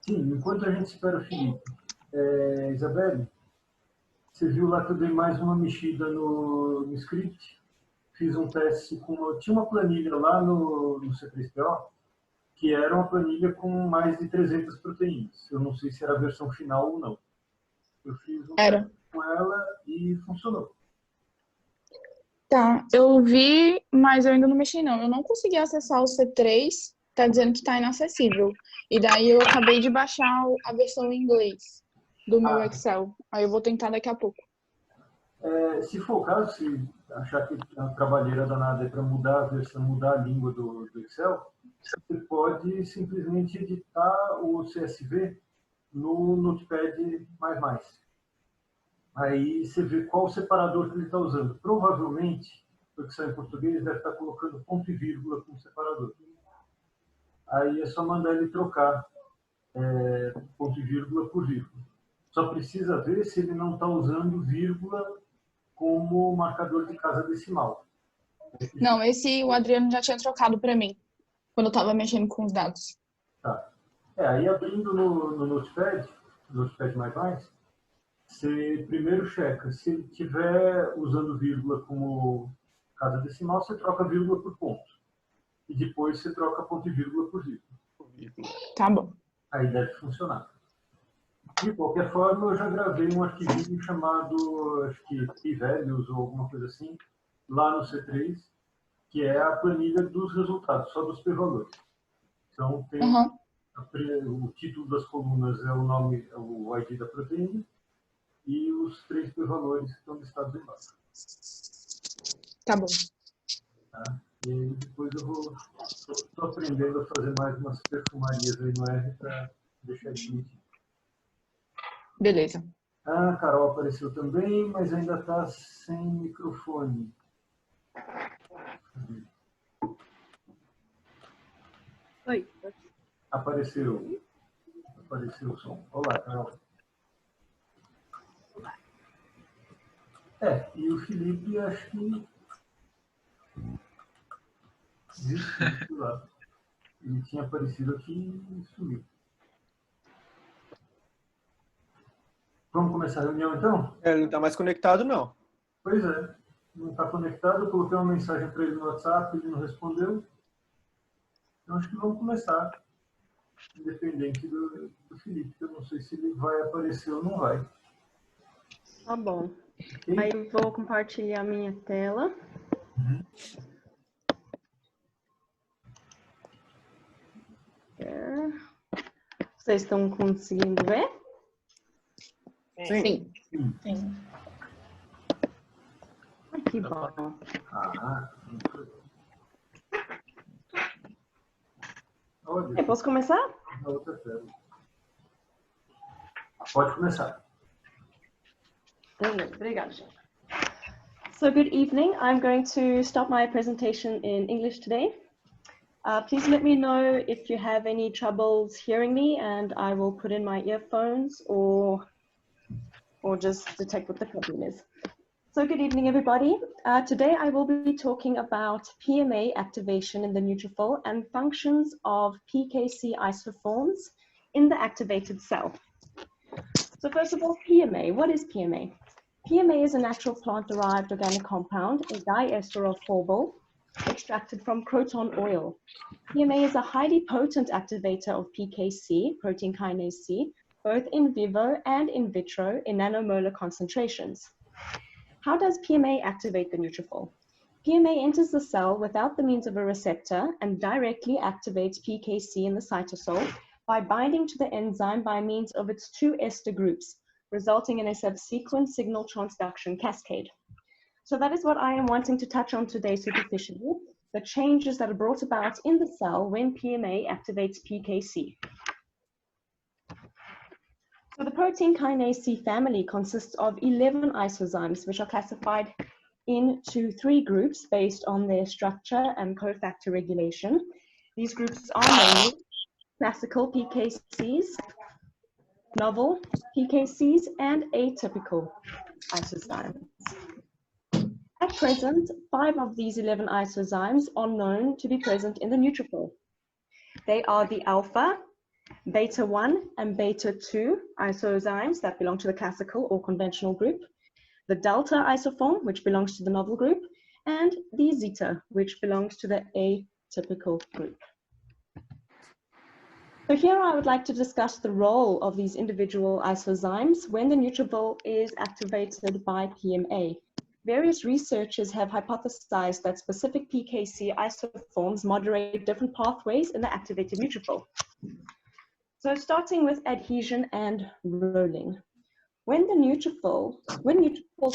Sim, enquanto a gente espera o Felipe. Isabelle, você viu lá que eu dei mais uma mexida no script? Fiz um teste com... Tinha uma planilha lá no C3PO, que era uma planilha com mais de 300 proteínas. Eu não sei se era a versão final ou não. Eu fiz um teste com ela e funcionou. Tá, eu vi, mas eu ainda não mexi não. Eu não consegui acessar o C3, tá dizendo que tá inacessível. E daí eu acabei de baixar a versão em inglês do meu Excel. Aí eu vou tentar daqui a pouco. Se for o caso, se achar que é uma trabalheira danada para mudar a versão, mudar a língua do Excel, você pode simplesmente editar o CSV no Notepad++. Aí você vê qual separador que ele está usando. Provavelmente, porque sai em português, deve estar colocando ponto e vírgula como separador. Aí é só mandar ele trocar ponto e vírgula por vírgula. Só precisa ver se ele não está usando vírgula como marcador de casa decimal. Não, esse o Adriano já tinha trocado para mim, quando eu estava mexendo com os dados. Tá. Aí abrindo no Notepad, você primeiro checa. Se ele estiver usando vírgula como casa decimal, você troca vírgula por ponto. E depois você troca ponto e vírgula por vírgula. Tá bom. Aí deve funcionar. De qualquer forma, eu já gravei um arquivinho chamado, acho que p-values ou alguma coisa assim, lá no C3, que é a planilha dos resultados, só dos p-valores. Então, tem o título das colunas é o nome, o ID da proteína, e os 3 p-valores que estão listados embaixo. Tá bom. Tá? E aí depois eu estou aprendendo a fazer mais umas perfumarias aí no R para deixar isso nítido. Beleza. A Carol apareceu também, mas ainda está sem microfone. Oi. Apareceu o som. Olá, Carol. Olá. E o Felipe, acho que desistiu lá. Ele tinha aparecido aqui e sumiu. Vamos começar a reunião, então? Ele não está mais conectado, não. Pois é. Não está conectado. Eu coloquei uma mensagem para ele no WhatsApp, ele não respondeu. Então, acho que vamos começar. Independente do Felipe, que eu não sei se ele vai aparecer ou não vai. Tá bom. Okay? Aí eu vou compartilhar minha tela. Vocês estão conseguindo ver? Sim. Que bom. Eu posso começar? Na outra tela. Pode começar. Obrigada, gente. So good evening. I'm going to start my presentation in English today. Please let me know if you have any troubles hearing me, and I will put in my earphones or just detect what the problem is. So good evening, everybody. Today I will be talking about PMA activation in the neutrophil and functions of PKC isoforms in the activated cell. So first of all, PMA. What is PMA? PMA is a natural plant-derived organic compound, a diester of phorbol, extracted from croton oil. PMA is a highly potent activator of PKC, protein kinase C, both in vivo and in vitro in nanomolar concentrations. How does PMA activate the neutrophil? PMA enters the cell without the means of a receptor and directly activates PKC in the cytosol by binding to the enzyme by means of its 2 ester groups, resulting in a subsequent signal transduction cascade. So that is what I am wanting to touch on today superficially, the changes that are brought about in the cell when PMA activates PKC. So the protein kinase C family consists of 11 isozymes, which are classified into 3 groups based on their structure and cofactor regulation. These groups are namely classical PKCs, novel PKCs, and atypical isozymes. At present, 5 of these 11 isozymes are known to be present in the neutrophil. They are the alpha, beta 1 and beta 2 isozymes that belong to the classical or conventional group, the delta isoform, which belongs to the novel group, and the zeta, which belongs to the atypical group. So here I would like to discuss the role of these individual isozymes when the neutrophil is activated by PMA. Various researchers have hypothesized that specific PKC isoforms moderate different pathways in the activated neutrophil. So starting with adhesion and rolling. When neutrophils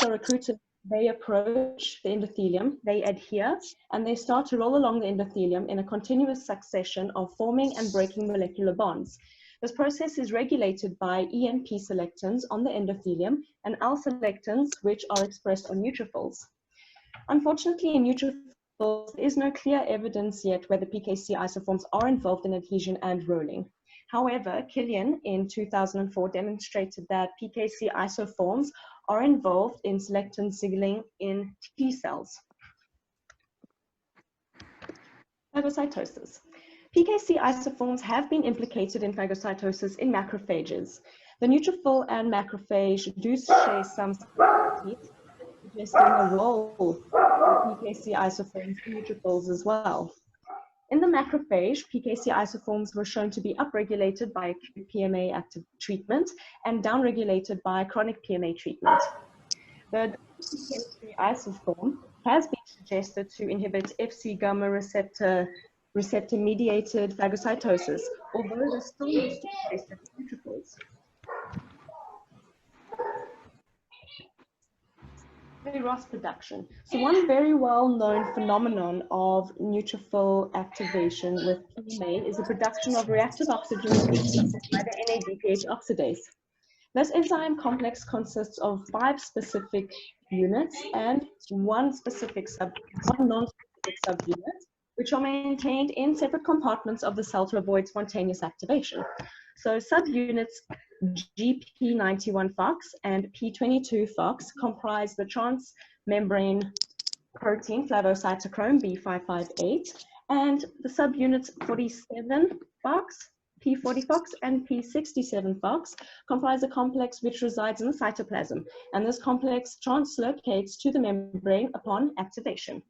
are recruited, they approach the endothelium, they adhere, and they start to roll along the endothelium in a continuous succession of forming and breaking molecular bonds. This process is regulated by EMP selectins on the endothelium and L-selectins, which are expressed on neutrophils. Unfortunately, in neutrophils, there is no clear evidence yet whether PKC isoforms are involved in adhesion and rolling. However, Killian in 2004 demonstrated that PKC isoforms are involved in selectin signaling in T cells. Phagocytosis. PKC isoforms have been implicated in phagocytosis in macrophages. The neutrophil and macrophage do share some similarities, suggesting a role for PKC isoforms in neutrophils as well. In the macrophage, PKC isoforms were shown to be upregulated by acute PMA active treatment and downregulated by chronic PMA treatment. The PKC isoform has been suggested to inhibit Fc gamma receptor mediated phagocytosis, although this still needs to be tested in neutrophils. The ROS production. So one very well-known phenomenon of neutrophil activation with PMA is the production of reactive oxygen by the NADPH oxidase. This enzyme complex consists of 5 specific units and one non-specific subunit, which are maintained in separate compartments of the cell to avoid spontaneous activation. So subunits GP91-FOX and P22-FOX comprise the transmembrane protein flavocytochrome B558, and the subunits 47-FOX, P40-FOX, and P67-FOX comprise a complex which resides in the cytoplasm, and this complex translocates to the membrane upon activation.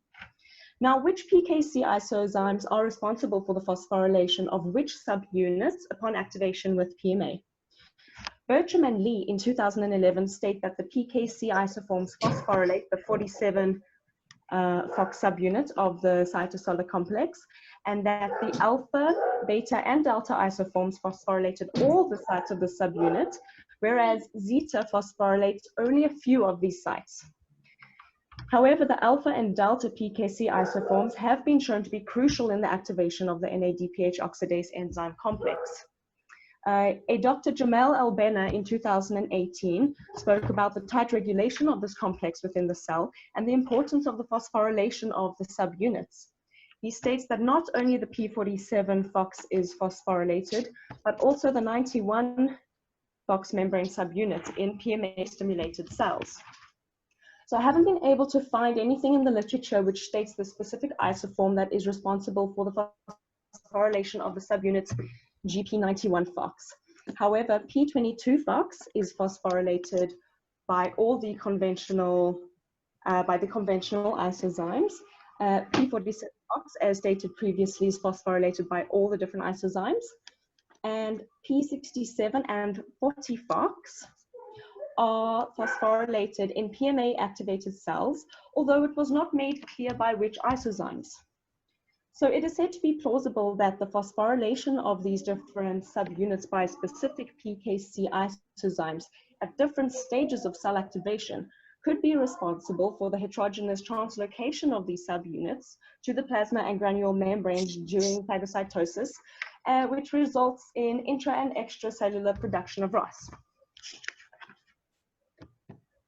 Now, which PKC isozymes are responsible for the phosphorylation of which subunits upon activation with PMA? Bertram and Lee in 2011 state that the PKC isoforms phosphorylate the 47 FOX subunit of the cytosolic complex, and that the alpha, beta, and delta isoforms phosphorylated all the sites of the subunit, whereas zeta phosphorylates only a few of these sites. However, the alpha and delta PKC isoforms have been shown to be crucial in the activation of the NADPH oxidase enzyme complex. A Dr. Jamel Al-Benna in 2018 spoke about the tight regulation of this complex within the cell and the importance of the phosphorylation of the subunits. He states that not only the P47 FOX is phosphorylated, but also the 91 FOX membrane subunit in PMA-stimulated cells. So I haven't been able to find anything in the literature which states the specific isoform that is responsible for the phosphorylation of the subunits GP91-FOX. However, P22-FOX is phosphorylated by all the conventional isozymes. P47-FOX, as stated previously, is phosphorylated by all the different isozymes. And P67 and 40-FOX are phosphorylated in PMA-activated cells, although it was not made clear by which isozymes. So it is said to be plausible that the phosphorylation of these different subunits by specific PKC isozymes at different stages of cell activation could be responsible for the heterogeneous translocation of these subunits to the plasma and granule membranes during phagocytosis, which results in intra and extracellular production of ROS.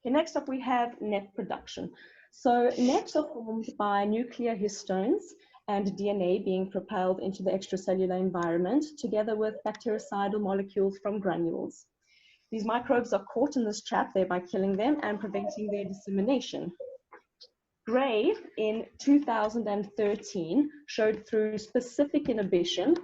Okay, next up we have net production. So nets are formed by nuclear histones and DNA being propelled into the extracellular environment together with bactericidal molecules from granules. These microbes are caught in this trap, thereby killing them and preventing their dissemination. Gray in 2013 showed through specific inhibition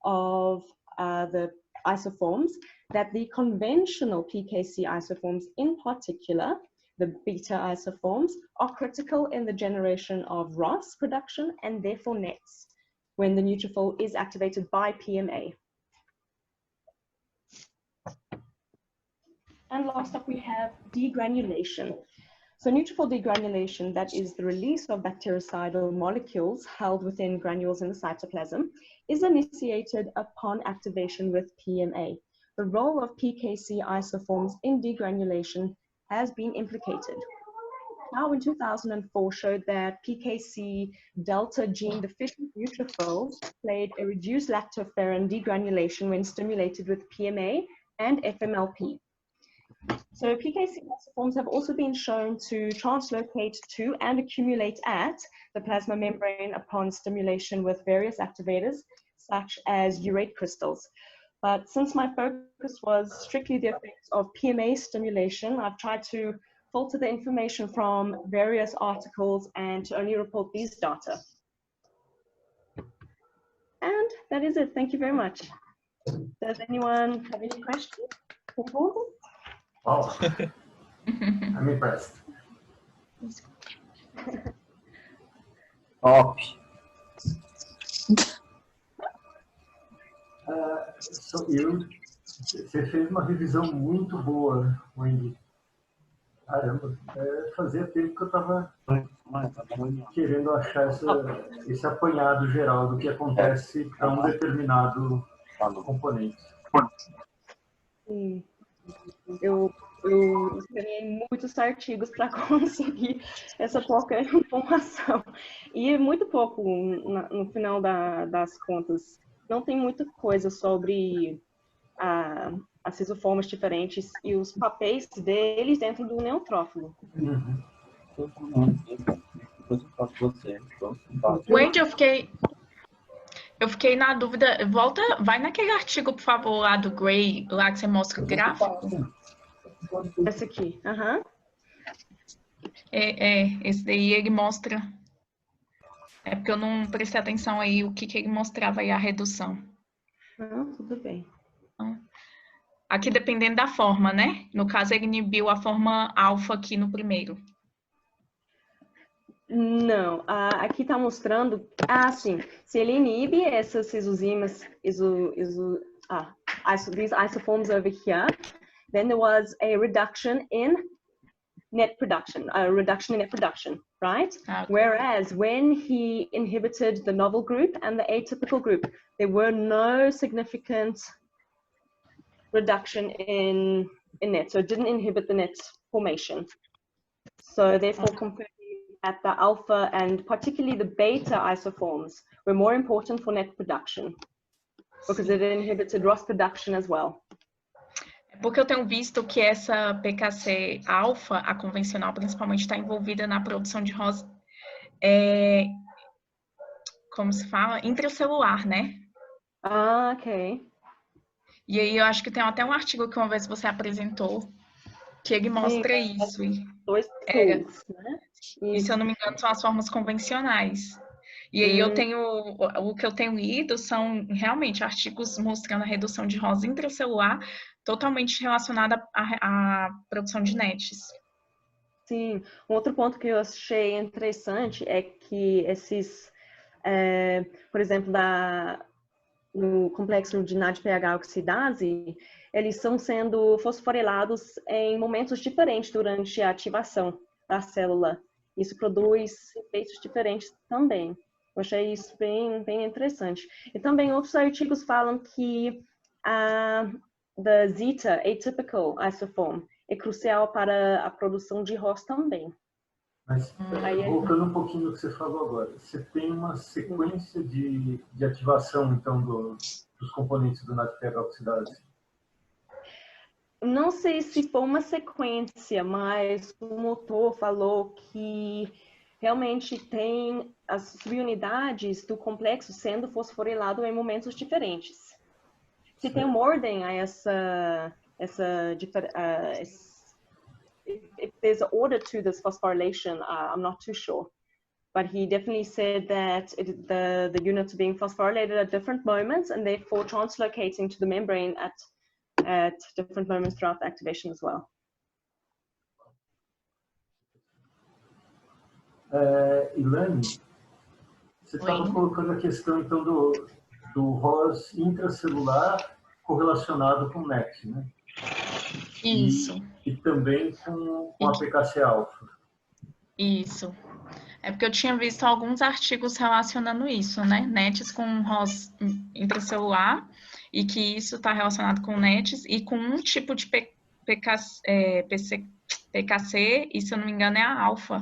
of the isoforms, that the conventional PKC isoforms in particular, the beta isoforms, are critical in the generation of ROS production and therefore NETs when the neutrophil is activated by PMA. And last up we have degranulation. So neutrophil degranulation, that is the release of bactericidal molecules held within granules in the cytoplasm, is initiated upon activation with PMA. The role of PKC isoforms in degranulation has been implicated. Now in 2004 showed that PKC delta gene deficient neutrophils played a reduced lactoferrin degranulation when stimulated with PMA and FMLP. So PKC isoforms have also been shown to translocate to and accumulate at the plasma membrane upon stimulation with various activators, such as urate crystals. But since my focus was strictly the effects of PMA stimulation, I've tried to filter the information from various articles and to only report these data. And that is it. Thank you very much. Does anyone have any questions? Wow, I'm impressed. Top. Você fez uma revisão muito boa, Wendy. Caramba, fazia tempo que eu estava querendo achar esse apanhado geral do que acontece para um determinado componente. Sim. Eu escaneei muitos artigos para conseguir essa pouca informação. E muito pouco, no final das contas. Não tem muita coisa sobre as isoformas diferentes e os papéis deles dentro do neutrófilo. Wendy, eu fiquei na dúvida. Vai naquele artigo, por favor, lá do Gray, lá que você mostra o gráfico. Esse aqui, aham. Esse daí ele mostra. É porque eu não prestei atenção aí o que ele mostrava aí, a redução. Tudo bem. Então, aqui dependendo da forma, né? No caso, ele inibiu a forma alfa aqui no primeiro. Não, aqui está mostrando, sim, se ele inibe essas isozimas, these isoforms over here, then there was a reduction in net production, right? Okay. Whereas when he inhibited the novel group and the atypical group, there were no significant reduction in net, so it didn't inhibit the net formation. So therefore, comparing at the alpha and particularly the beta isoforms were more important for net production because it inhibited ROS production as well. Porque eu tenho visto que essa PKC alfa, a convencional principalmente, está envolvida na produção de ROS, como se fala? Intracelular, né? Ok. E aí eu acho que tem até um artigo que uma vez você apresentou, que ele mostra isso. Dois tools, né? E se eu não me engano, são as formas convencionais. E aí o que eu tenho lido são realmente artigos mostrando a redução de ROS intracelular totalmente relacionada à produção de NETs. Sim, um outro ponto que eu achei interessante é que esses, por exemplo, no complexo de NADPH oxidase, eles estão sendo fosforilados em momentos diferentes durante a ativação da célula. Isso produz efeitos diferentes também. Eu achei isso bem interessante. E também outros artigos falam que the zeta atypical isoform é crucial para a produção de ROS também. Mas, voltando um pouquinho no que você falou agora, você tem uma sequência de ativação, então, dos componentes do NADPH oxidase? Não sei se foi uma sequência, mas o motor falou que realmente tem as subunidades do complexo sendo fosforilado em momentos diferentes. Se tem uma ordem a if there's an order to this phosphorylation, I'm not too sure. but he definitely said that the units are being phosphorylated at different moments and therefore translocating to the membrane at different moments throughout the activation as well. Ilane, você estava colocando a questão então do ROS intracelular correlacionado com o NET, né? Isso. E também com a PKC-alfa. Isso. É porque eu tinha visto alguns artigos relacionando isso, né? NETs com ROS intracelular, e que isso está relacionado com NETs e com um tipo de PKC, e se eu não me engano é a alfa.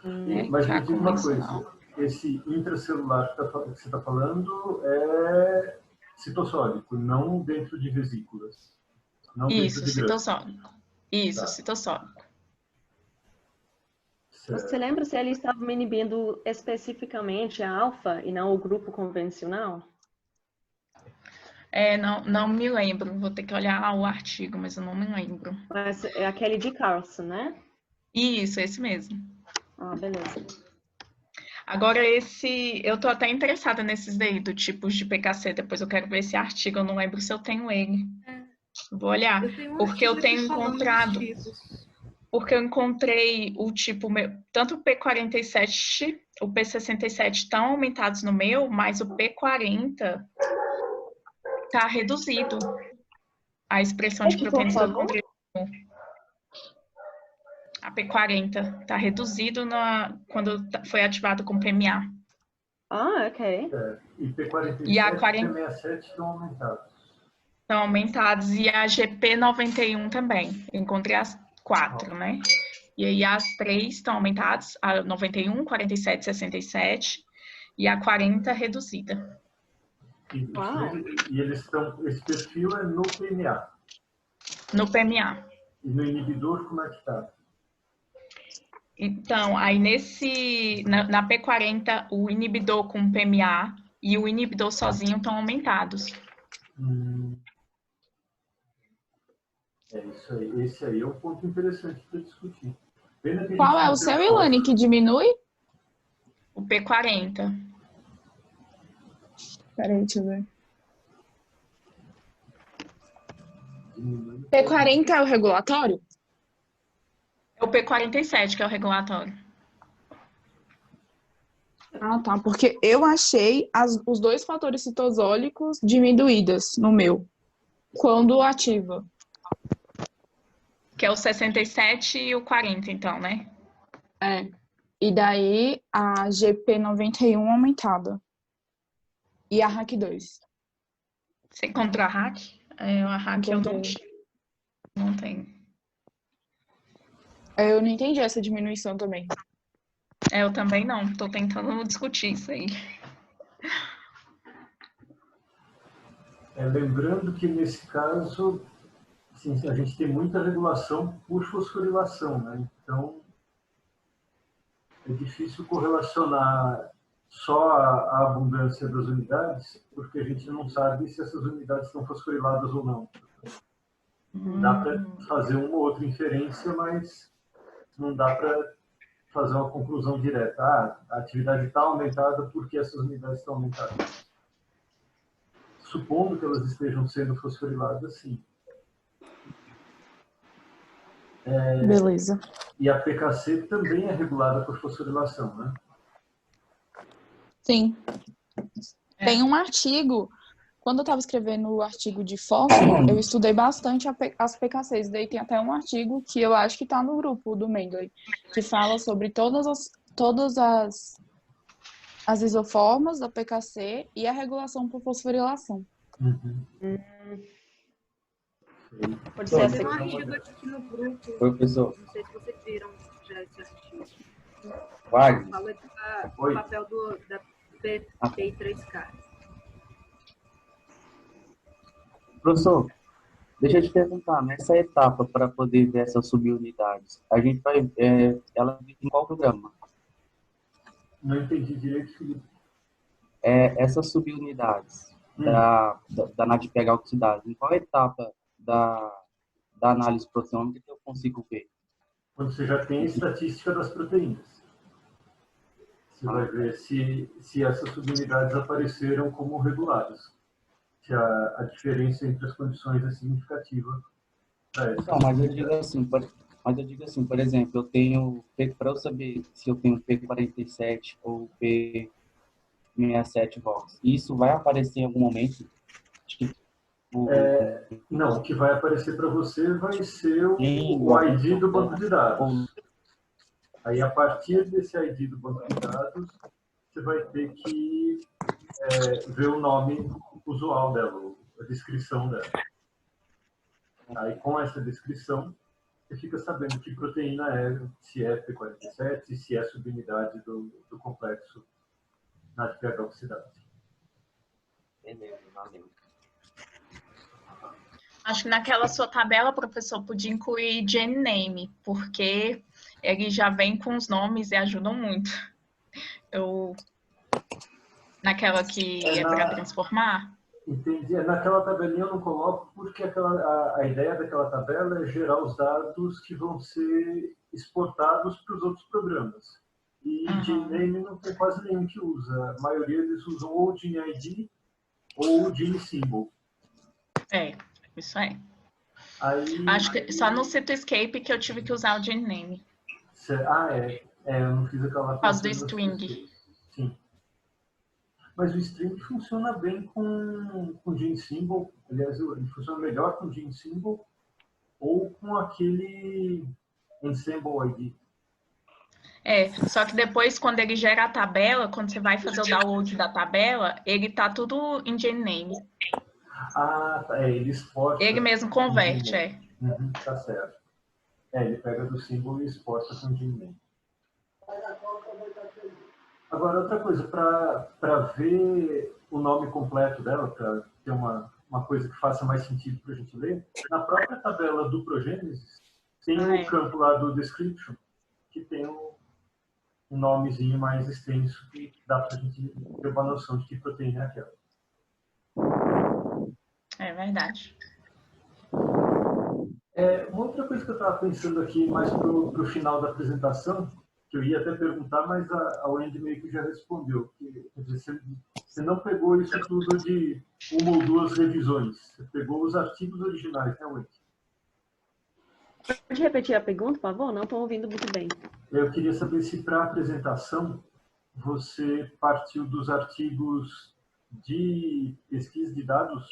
Né? Mas me diga uma coisa, esse intracelular que você está falando é citossólico, não dentro de vesículas. Não Isso, dentro de citossólico. Isso, tá. Citossólico. Você lembra se ele estava inibindo especificamente a alfa e não o grupo convencional? Não me lembro, vou ter que olhar o artigo, mas eu não me lembro. Mas é aquele de Carlson, né? Isso, esse mesmo. Ah, beleza. Agora, eu tô até interessada nesses daí, do tipos de PKC, depois eu quero ver esse artigo, eu não lembro se eu tenho ele. Vou olhar, porque eu tenho encontrado... Porque eu encontrei o tipo, tanto o P47, o P67 estão aumentados no meu, mas o P40 está reduzido. A expressão de proteínas que eu encontrei. A P40 está reduzido quando foi ativado com PMA. Ah, ok. E P47 e a 40... e P67 estão aumentados. Estão aumentados. E a GP91 também. Eu encontrei as 4, né? E aí as 3 estão aumentadas, a 91, 47, 67 e a 40 reduzida. E eles estão, esse perfil é no PMA? No PMA. E no inibidor como é que está? Então, aí na P40, o inibidor com PMA e o inibidor sozinho estão aumentados. É isso aí. Esse aí é um ponto interessante para discutir. Qual é o seu, Ilane, que diminui? O P40. Peraí, deixa eu ver. P40 é o regulatório? É o P47 que é o regulatório. Ah, tá. Porque eu achei os 2 fatores citosólicos diminuídos no meu, quando ativa. Que é o 67 e o 40, então, né? É. E daí a GP91 aumentada. E a HAC2. Você encontrou a HAC? A HAC eu não tenho. Eu não entendi essa diminuição também. Eu também não. Estou tentando discutir isso aí. Lembrando que, nesse caso, assim, a gente tem muita regulação por fosforilação, né? Então, é difícil correlacionar só a abundância das unidades, porque a gente não sabe se essas unidades estão fosforiladas ou não. Dá para fazer uma ou outra inferência, mas não dá para fazer uma conclusão direta. A atividade está aumentada porque essas unidades estão aumentadas. Supondo que elas estejam sendo fosforiladas, sim. Beleza. E a PKC também é regulada por fosforilação, né? Sim. Tem um artigo, quando eu estava escrevendo o artigo de fósforo, eu estudei bastante as PKCs. Daí tem até um artigo que eu acho que está no grupo do Mendeley, que fala sobre todas as isoformas da PKC e a regulação por fosforilação. Pode ser Tem um artigo aqui no grupo. Professor. Não sei se vocês viram já esse artigo. Wagner. Fala do papel da PI3K. Professor, deixa eu te perguntar, nessa etapa, para poder ver essas subunidades, a gente vai, ela em qual programa? Não entendi direito, Felipe. Essas subunidades da NADPH oxidase, em qual etapa da análise proteômica que eu consigo ver? Quando você já tem a estatística das proteínas. Você vai ver se essas subunidades apareceram como regulares. Se a diferença entre as condições é significativa para essa. Não, mas eu digo assim, por exemplo, eu tenho, para eu saber se eu tenho P47 ou P67 vox, isso vai aparecer em algum momento? Tipo, Não, o que vai aparecer para você vai ser o igual, ID do banco de dados. Aí, a partir desse ID do banco de dados, você vai ter que ver o nome usual dela, a descrição dela. Aí, com essa descrição, você fica sabendo que proteína é, se é P47, se é subunidade do complexo NADPH oxidado. Acho que naquela sua tabela, professor, podia incluir gene name, porque ele já vem com os nomes e ajudam muito. Naquela que é para transformar. Entendi. Naquela tabelinha eu não coloco porque a ideia daquela tabela é gerar os dados que vão ser exportados para os outros programas. E gene name não tem quase nenhum que usa. A maioria eles usam ou gene ID ou gene symbol. Isso é. Aí, acho que só no Cityscape que eu tive que usar o gene name. Eu não fiz aquela... Por causa do string. Sim. Mas o string funciona bem com gene symbol. Aliás, ele funciona melhor com gene symbol ou com aquele ensemble ID. Só que depois, quando ele gera a tabela, quando você vai fazer o download da tabela, ele tá tudo em gene name. Tá. Ele exporta. Ele mesmo converte, Tá certo. Ele pega do símbolo e exporta com gene name. Agora, outra coisa, para ver o nome completo dela, para ter uma coisa que faça mais sentido para a gente ler, na própria tabela do Progênesis, tem o campo lá do description, que tem um nomezinho mais extenso que dá para a gente ter uma noção de que proteína é aquela. É verdade. Uma outra coisa que eu estava pensando aqui mais para o final da apresentação, que eu ia até perguntar, mas a Wendy meio que já respondeu. Quer dizer, você não pegou isso tudo de uma ou duas revisões. Você pegou os artigos originais, né, Wendy? Pode repetir a pergunta, por favor? Não estou ouvindo muito bem. Eu queria saber se para a apresentação você partiu dos artigos de pesquisa de dados,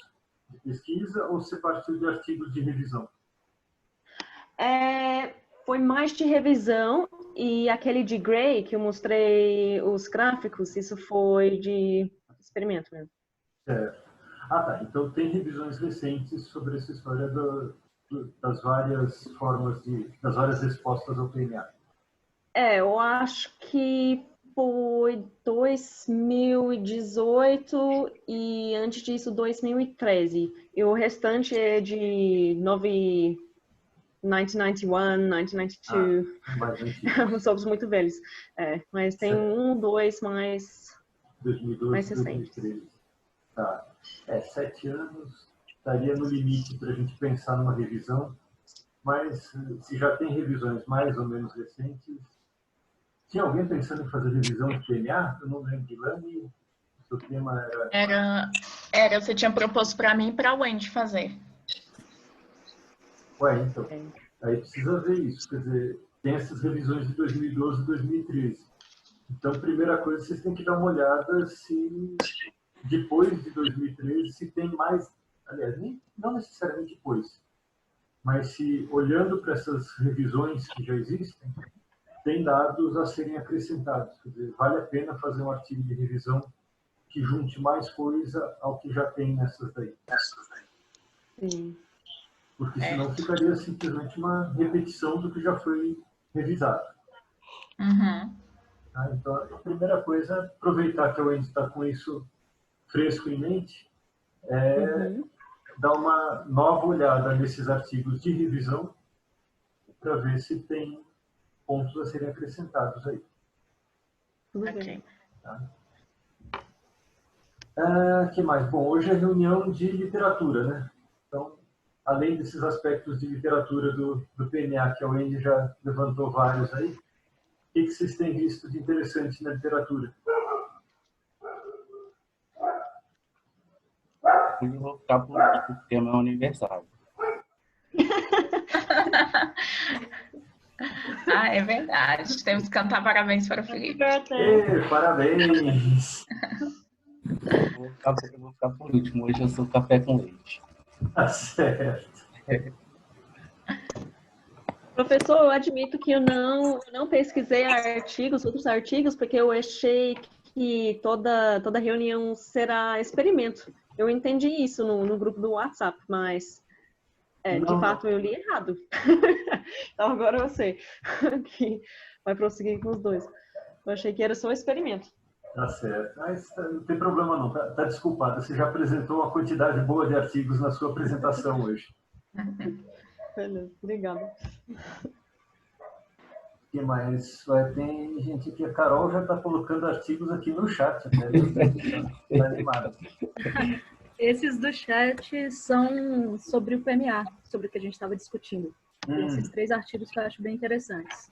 de pesquisa, ou você partiu de artigos de revisão? Foi mais de revisão, e aquele de Gray, que eu mostrei os gráficos, isso foi de experimento mesmo. Certo. Tá. Então tem revisões recentes sobre essa história das várias formas das várias respostas ao PNA. Eu acho que foi 2018 e antes disso 2013. E o restante é de 1991, 1992. Somos muito velhos. Mas tem certo. 2 mais 2012, mais recentes. 2013. Tá. 7 anos estaria no limite para a gente pensar numa revisão, mas se já tem revisões mais ou menos recentes. Tinha alguém pensando em fazer revisão de PNA? Eu não lembro de lá, e o seu tema era... Você tinha proposto para mim e para a Wendy fazer. Então, aí precisa ver isso, quer dizer, tem essas revisões de 2012 e 2013. Então, primeira coisa, vocês têm que dar uma olhada se depois de 2013, se tem mais, aliás, não necessariamente depois, mas se olhando para essas revisões que já existem, tem dados a serem acrescentados. Quer dizer, vale a pena fazer um artigo de revisão que junte mais coisa ao que já tem nessas daí. Sim. Porque senão ficaria simplesmente uma repetição do que já foi revisado. Então, a primeira coisa é aproveitar que a Wendy está com isso fresco em mente, dar uma nova olhada nesses artigos de revisão para ver se tem pontos a serem acrescentados aí. Ok. Que mais? Bom, hoje é reunião de literatura, né? Então, além desses aspectos de literatura do PNA, que a Wendy já levantou vários aí, que vocês têm visto de interessante na literatura? Hoje eu vou ficar por último, porque é meu aniversário. Ah, é verdade. Temos que cantar parabéns para o Felipe. Parabéns! Eu vou ficar por último. Hoje eu sou café com leite. Tá certo. Professor, eu admito que eu não pesquisei outros artigos, porque eu achei que toda reunião será experimento. Eu entendi isso no grupo do WhatsApp, mas de fato eu li errado. Então agora eu sei que vai prosseguir com os dois. Eu achei que era só experimento. Tá certo. Mas não tem problema não, tá desculpada. Você já apresentou uma quantidade boa de artigos na sua apresentação hoje. Beleza, obrigada. O que mais? Tem gente aqui, a Carol já está colocando artigos aqui no chat. Né? Tá animada. Esses do chat são sobre o PMA, sobre o que a gente estava discutindo. Esses 3 artigos que eu acho bem interessantes.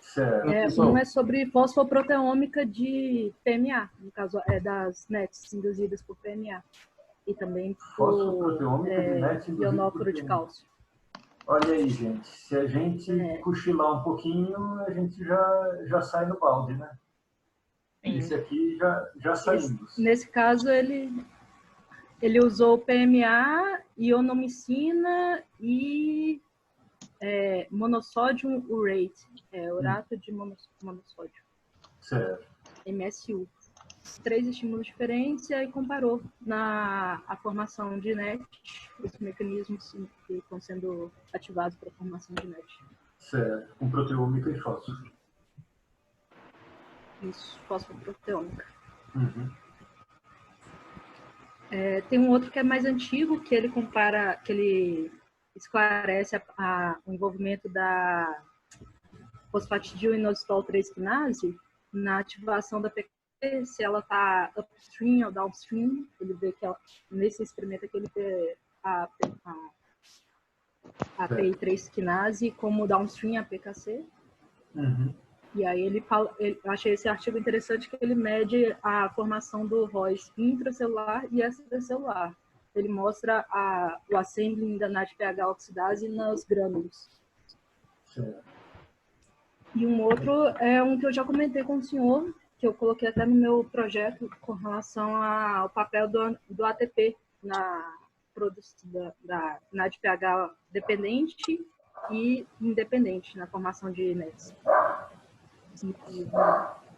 Certo. Um é sobre fosfoproteômica de PMA, no caso das NETs induzidas por PMA. E também por ionócloro de cálcio. Olha aí, gente. Se a gente cochilar um pouquinho, a gente já sai no balde, né? Esse aqui já saímos. Nesse caso, ele usou PMA, ionomicina e monossódio urate, urato de monossódio. Certo. MSU. 3 estímulos diferentes e aí comparou a formação de NET, os mecanismos que estão sendo ativados para a formação de NET. Certo. Com proteômica e fósforo. Isso, fosfoproteômica. Uhum. Tem um outro que é mais antigo, que ele compara, que ele esclarece o envolvimento da fosfatidil-inositol 3-quinase na ativação da PKC, se ela está upstream ou downstream. Ele vê que nesse experimento aqui ele vê a PI3-quinase como downstream a PKC. Uhum. E aí eu achei esse artigo interessante, que ele mede a formação do ROS intracelular e extracelular. Ele mostra o assembling da NADPH oxidase nos grânulos. Certo. E um outro é um que eu já comentei com o senhor, que eu coloquei até no meu projeto, com relação ao papel do ATP na produção da NADPH dependente e independente na formação de NETs.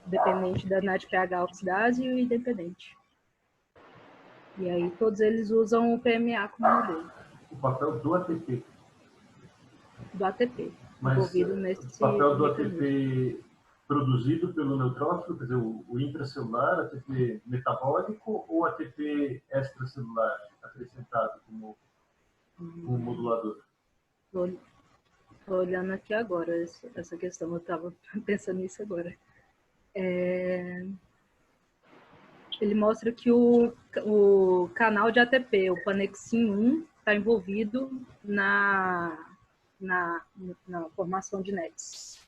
Dependente da NADPH oxidase e independente. E aí todos eles usam o PMA como modelo. O papel do ATP. Do ATP. Mas envolvido nesse o papel do mecanismo. ATP produzido pelo neutrófilo, quer dizer, o intracelular, ATP metabólico, ou ATP extracelular acrescentado como modulador? Estou olhando aqui agora essa questão, eu estava pensando nisso agora. Ele mostra que o canal de ATP, o Panexin 1, está envolvido na formação de NETs.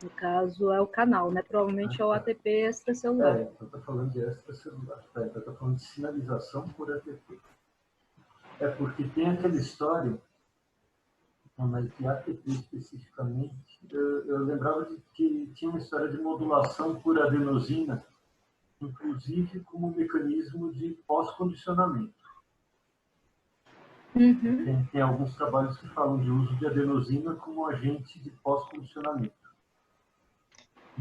No caso, é o canal, né? Provavelmente é o ATP extracelular. Então está falando de extracelular. Então está falando de sinalização por ATP. Porque tem aquela história, mas de ATP especificamente, eu lembrava de que tinha uma história de modulação por adenosina, inclusive como mecanismo de pós-condicionamento. Uhum. Tem alguns trabalhos que falam de uso de adenosina como agente de pós-condicionamento.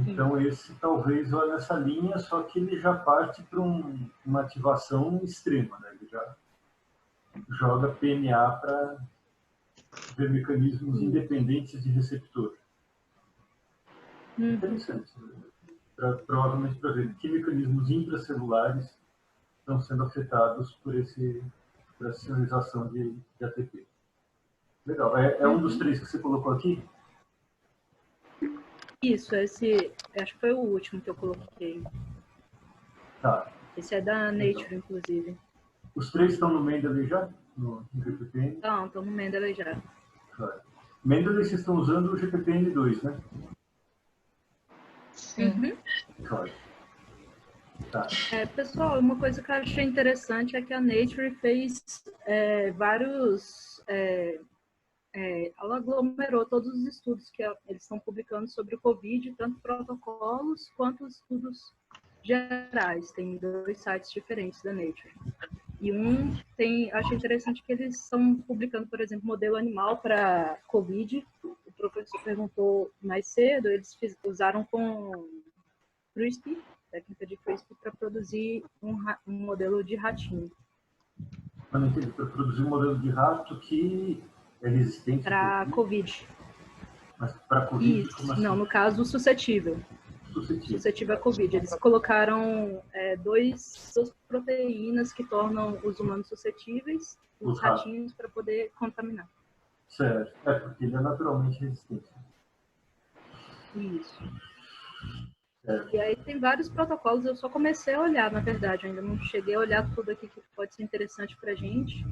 Então, esse talvez vá nessa linha, só que ele já parte para uma ativação extrema, né? Ele já joga PMA para ver mecanismos independentes de receptor. Interessante. Provavelmente para ver que mecanismos intracelulares estão sendo afetados por essa sinalização de ATP. Legal. É um dos 3 que você colocou aqui? Isso, esse acho que foi o último que eu coloquei. Tá. Esse é da Nature, inclusive. Os 3 estão no Mendeley já? No GPPN? Não, estão no Mendeley já. Claro. Mendeley, vocês estão usando o GPPN2, né? Sim. Joia. Tá. Pessoal, uma coisa que eu achei interessante é que a Nature fez vários... ela aglomerou todos os estudos que eles estão publicando sobre o Covid, tanto protocolos quanto estudos gerais. Tem 2 sites diferentes da Nature. E achei interessante que eles estão publicando, por exemplo, modelo animal para Covid. O professor perguntou mais cedo, eles usaram com CRISPR, técnica de CRISPR, para produzir um modelo de ratinho. Para produzir um modelo de rato que é resistente para COVID. Mas para COVID? Isso, Como assim? não, no caso, suscetível. Suscetível a COVID. Eles colocaram duas proteínas que tornam os humanos suscetíveis, os ratinhos, para poder contaminar. Certo. Porque ele é naturalmente resistente. Isso. E aí tem vários protocolos, eu só comecei a olhar, na verdade, eu ainda não cheguei a olhar tudo aqui que pode ser interessante para a gente,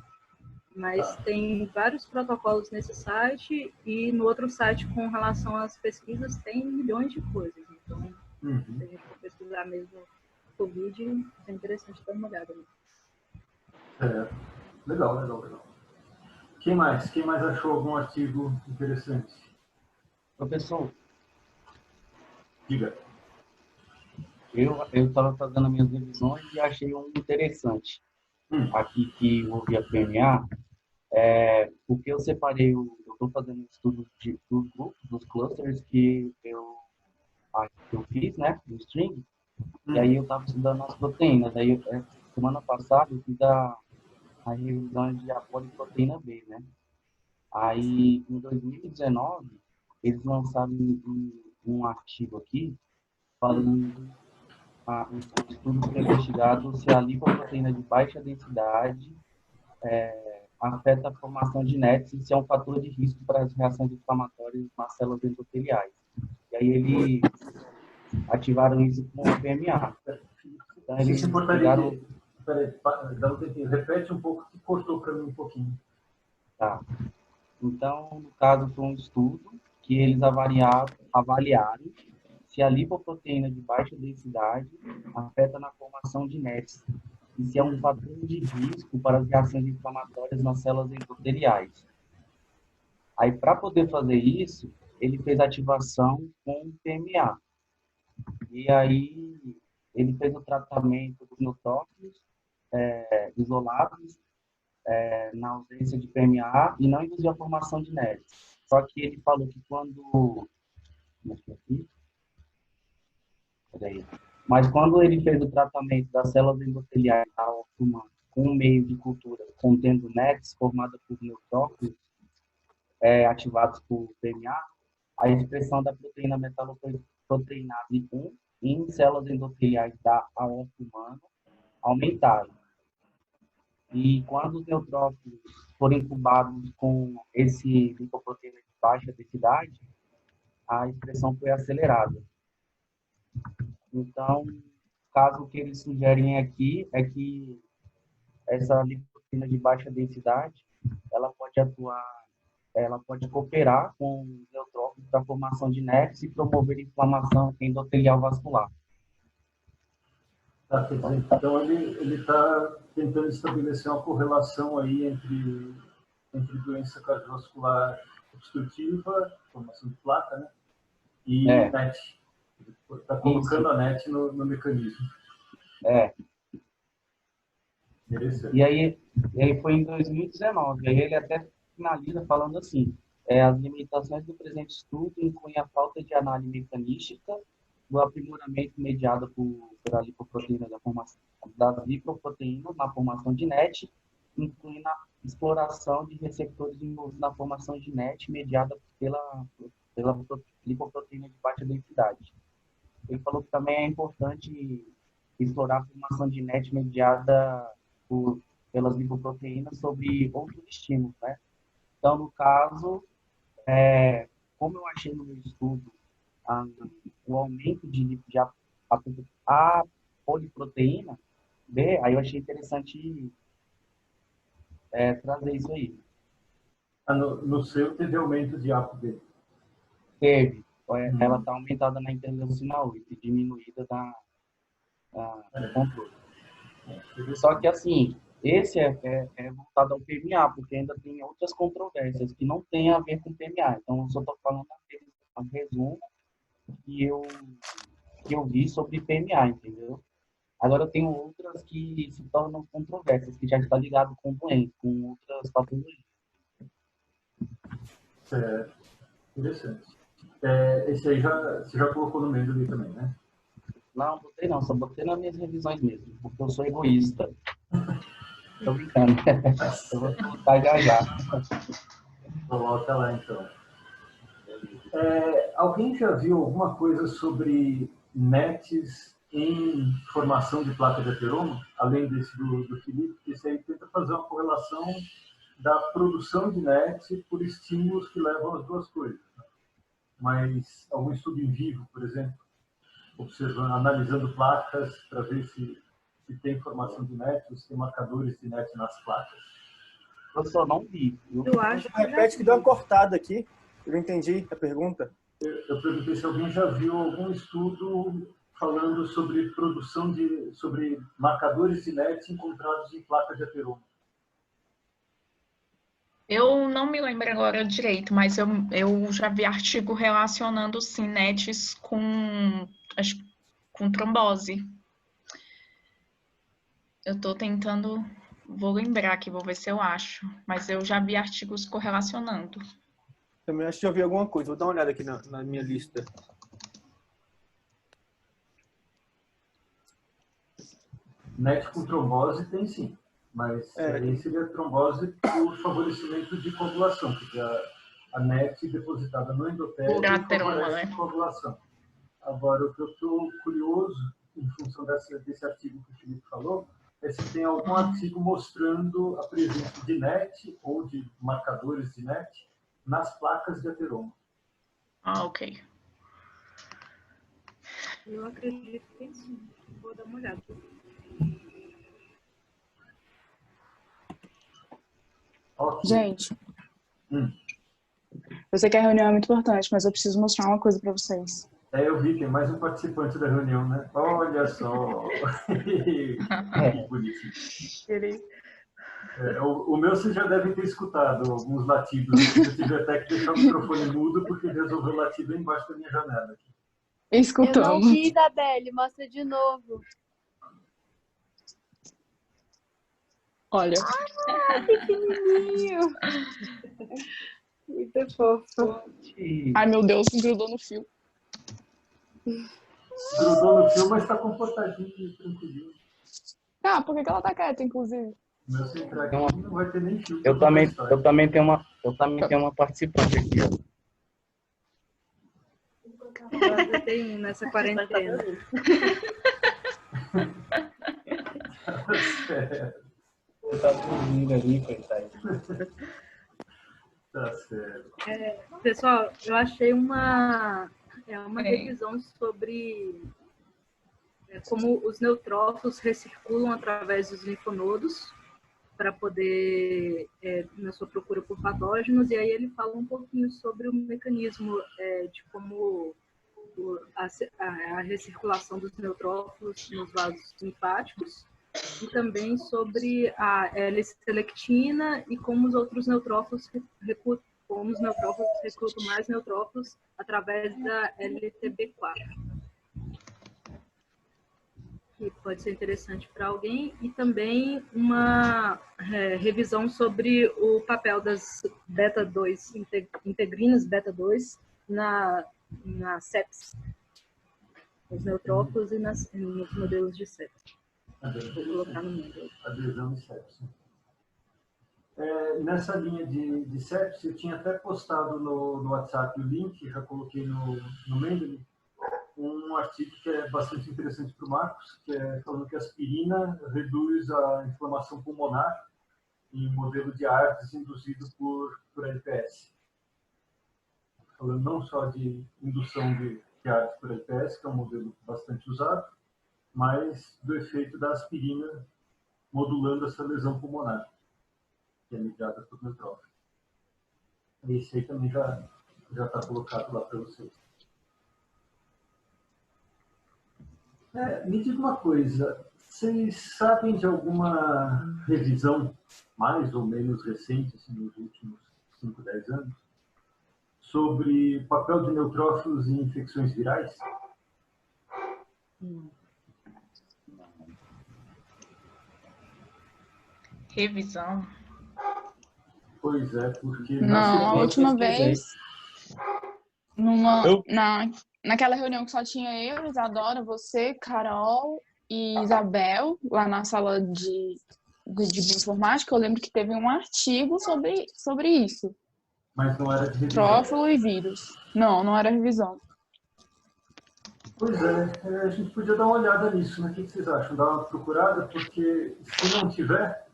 mas tem vários protocolos nesse site e no outro site com relação às pesquisas tem milhões de coisas, então se a gente for pesquisar mesmo Covid, é interessante dar uma olhada. Legal. Quem mais achou algum artigo interessante? Professor, Diga. eu estava fazendo minhas revisões e achei um interessante aqui que envolvia PMA, porque eu separei, eu estou fazendo um estudo dos grupos, dos clusters que eu fiz, né, do string, e aí eu estava estudando as proteínas. Aí, semana passada, eu fiz a revisão de a poliproteína B, né? Aí, em 2019, eles lançaram um artigo aqui falando um estudo foi investigado se a lipoproteína de baixa densidade afeta a formação de NETs e se é um fator de risco para as reações inflamatórias nas células endoteliais. E aí eles ativaram isso com o PMA. Então, eles pegaram... Peraí, dá um tempinho. Repete um pouco, que cortou para mim um pouquinho. Tá. Então, no caso, foi um estudo que eles avaliaram se a lipoproteína de baixa densidade afeta na formação de NETs e se é um fator de risco para as reações inflamatórias nas células endoteliais. Aí, para poder fazer isso, ele fez ativação com PMA. E aí, ele fez o tratamento dos neutrófilos isolados na ausência de PMA e não induziu a formação de NETs. Só que ele falou que quando... Mas quando ele fez o tratamento das células endoteliais humanas com um meio de cultura contendo NETs formada por neutrófilos ativados por PMA, a expressão da proteína metaloproteinase 1 em células endoteliais da aorta humana aumentaram. E quando os neutrófilos foram incubados com esse lipoproteína de baixa densidade, a expressão foi acelerada. Então, o caso que eles sugerem aqui é que essa lipoproteína de baixa densidade, ela pode cooperar com os neutrófilos para a formação de NETs e promover inflamação endotelial vascular. Então, ele está tentando estabelecer uma correlação aí entre doença cardiovascular obstrutiva, formação de placa, né? E NET. Está colocando a NET no mecanismo. E aí foi em 2019. Aí ele até finaliza falando assim: as limitações do presente estudo incluem a falta de análise mecanística do aprimoramento mediado pela lipoproteína das lipoproteínas na formação de NET, incluindo a exploração de receptores envolvidos na formação de NET mediada pela lipoproteína de baixa densidade. Ele falou que também é importante explorar a formação de NET mediada pelas lipoproteínas sobre outros estímulos, né? Então, no caso, como eu achei no meu estudo o aumento de a poliproteína B, aí eu achei interessante trazer isso aí. No seu teve aumento de ApoB? Teve. ela está aumentada na interleucina 8 e diminuída no controle. Só que, assim, esse é voltado ao PMA, porque ainda tem outras controvérsias que não tem a ver com PMA. Então, eu só estou falando um resumo que eu vi sobre PMA, entendeu? Agora, tem outras que se tornam controversas, que já está ligado com doença, com outras patologias. Interessante. Esse aí você já colocou no meio ali também, né? Não, botei não, só botei nas minhas revisões mesmo, porque eu sou egoísta. Tô brincando. Eu vou colocar já. Coloca lá, então. Alguém já viu alguma coisa sobre NETs em formação de placa de ateroma, além desse do Felipe? Esse aí tenta fazer uma correlação da produção de NET por estímulos que levam as duas coisas. Né? Mas algum estudo em vivo, por exemplo, observando, analisando placas para ver se tem formação de NET, se tem marcadores de NET nas placas. Eu só não vi. Eu acho que repete que deu uma cortada aqui. Eu não entendi a pergunta. Eu perguntei se alguém já viu algum estudo falando sobre produção sobre marcadores de NET encontrados em placas de ateroma. Eu não me lembro agora direito, mas eu já vi artigo relacionando sim NETs com trombose. Eu estou tentando, vou lembrar aqui, vou ver se eu acho, mas eu já vi artigos correlacionando. Também acho que já vi alguma coisa. Vou dar uma olhada aqui na minha lista. NET com trombose tem sim, mas aí seria trombose por favorecimento de coagulação, porque a NET depositada no endotélio favorece a coagulação. Agora, o que eu estou curioso, em função desse artigo que o Felipe falou, é se tem algum artigo mostrando a presença de NET ou de marcadores de NET nas placas de ateroma. Ok. Eu acredito que sim. Vou dar uma olhada. Okay. Gente, eu sei que a reunião é muito importante, mas eu preciso mostrar uma coisa para vocês. Eu vi, tem mais um participante da reunião, né? Olha só! Que bonitinho. O meu vocês já devem ter escutado alguns latidos. Eu tive até que deixar o microfone mudo porque resolveu latir bem embaixo da minha janela. Aqui. Escutamos. Eu não vi, Isabelle. Mostra de novo. Olha. Pequenininho. Muito fofo. Ai, meu Deus, grudou no fio. Grudou no fio, mas está comportadinho e tranquilinho. Ah, por que ela tá quieta, inclusive? Meu, se entrar aqui, não vai ter nem fio. Eu também tenho uma participante aqui, ó. Eu tenho nessa quarentena. Tá dormindo ali, coitado. Tá certo. Pessoal, eu achei uma revisão sobre como os neutrófilos recirculam através dos linfonodos para poder, na sua procura por patógenos, e aí ele fala um pouquinho sobre o mecanismo de como a recirculação dos neutrófilos nos vasos linfáticos, e também sobre a L-selectina e como os outros neutrófilos recrutam mais neutrófilos através da LTB4. Que pode ser interessante para alguém, e também uma revisão sobre o papel das beta-2, integrinas beta-2 na sepsis, nos neutrófilos e nos modelos de sepsis. Vou colocar no meio. Adesão e sepsis. Nessa linha de sepsis, eu tinha até postado no WhatsApp o link, já coloquei no Mendeley, um artigo que é bastante interessante para o Marcos, que é falando que a aspirina reduz a inflamação pulmonar em modelo de ARDS induzido por LPS. Falando não só de indução de ARDS por LPS, que é um modelo bastante usado, mas do efeito da aspirina modulando essa lesão pulmonar, que é mediada por neutrófilo. Esse aí também já está colocado lá para vocês. Me diga uma coisa, vocês sabem de alguma revisão mais ou menos recente, assim, nos últimos 5, 10 anos, sobre o papel de neutrófilos em infecções virais? Revisão. Pois é, porque... Não, a última vez, Eu- naquela reunião que só tinha eu, Isadora, você, Carol e Isabel, lá na sala de bioinformática, eu lembro que teve um artigo sobre isso. Mas não era de revisão. Trófilo e vírus. Não era revisão. Pois é, a gente podia dar uma olhada nisso, né? O que vocês acham? Dar uma procurada, porque se não tiver,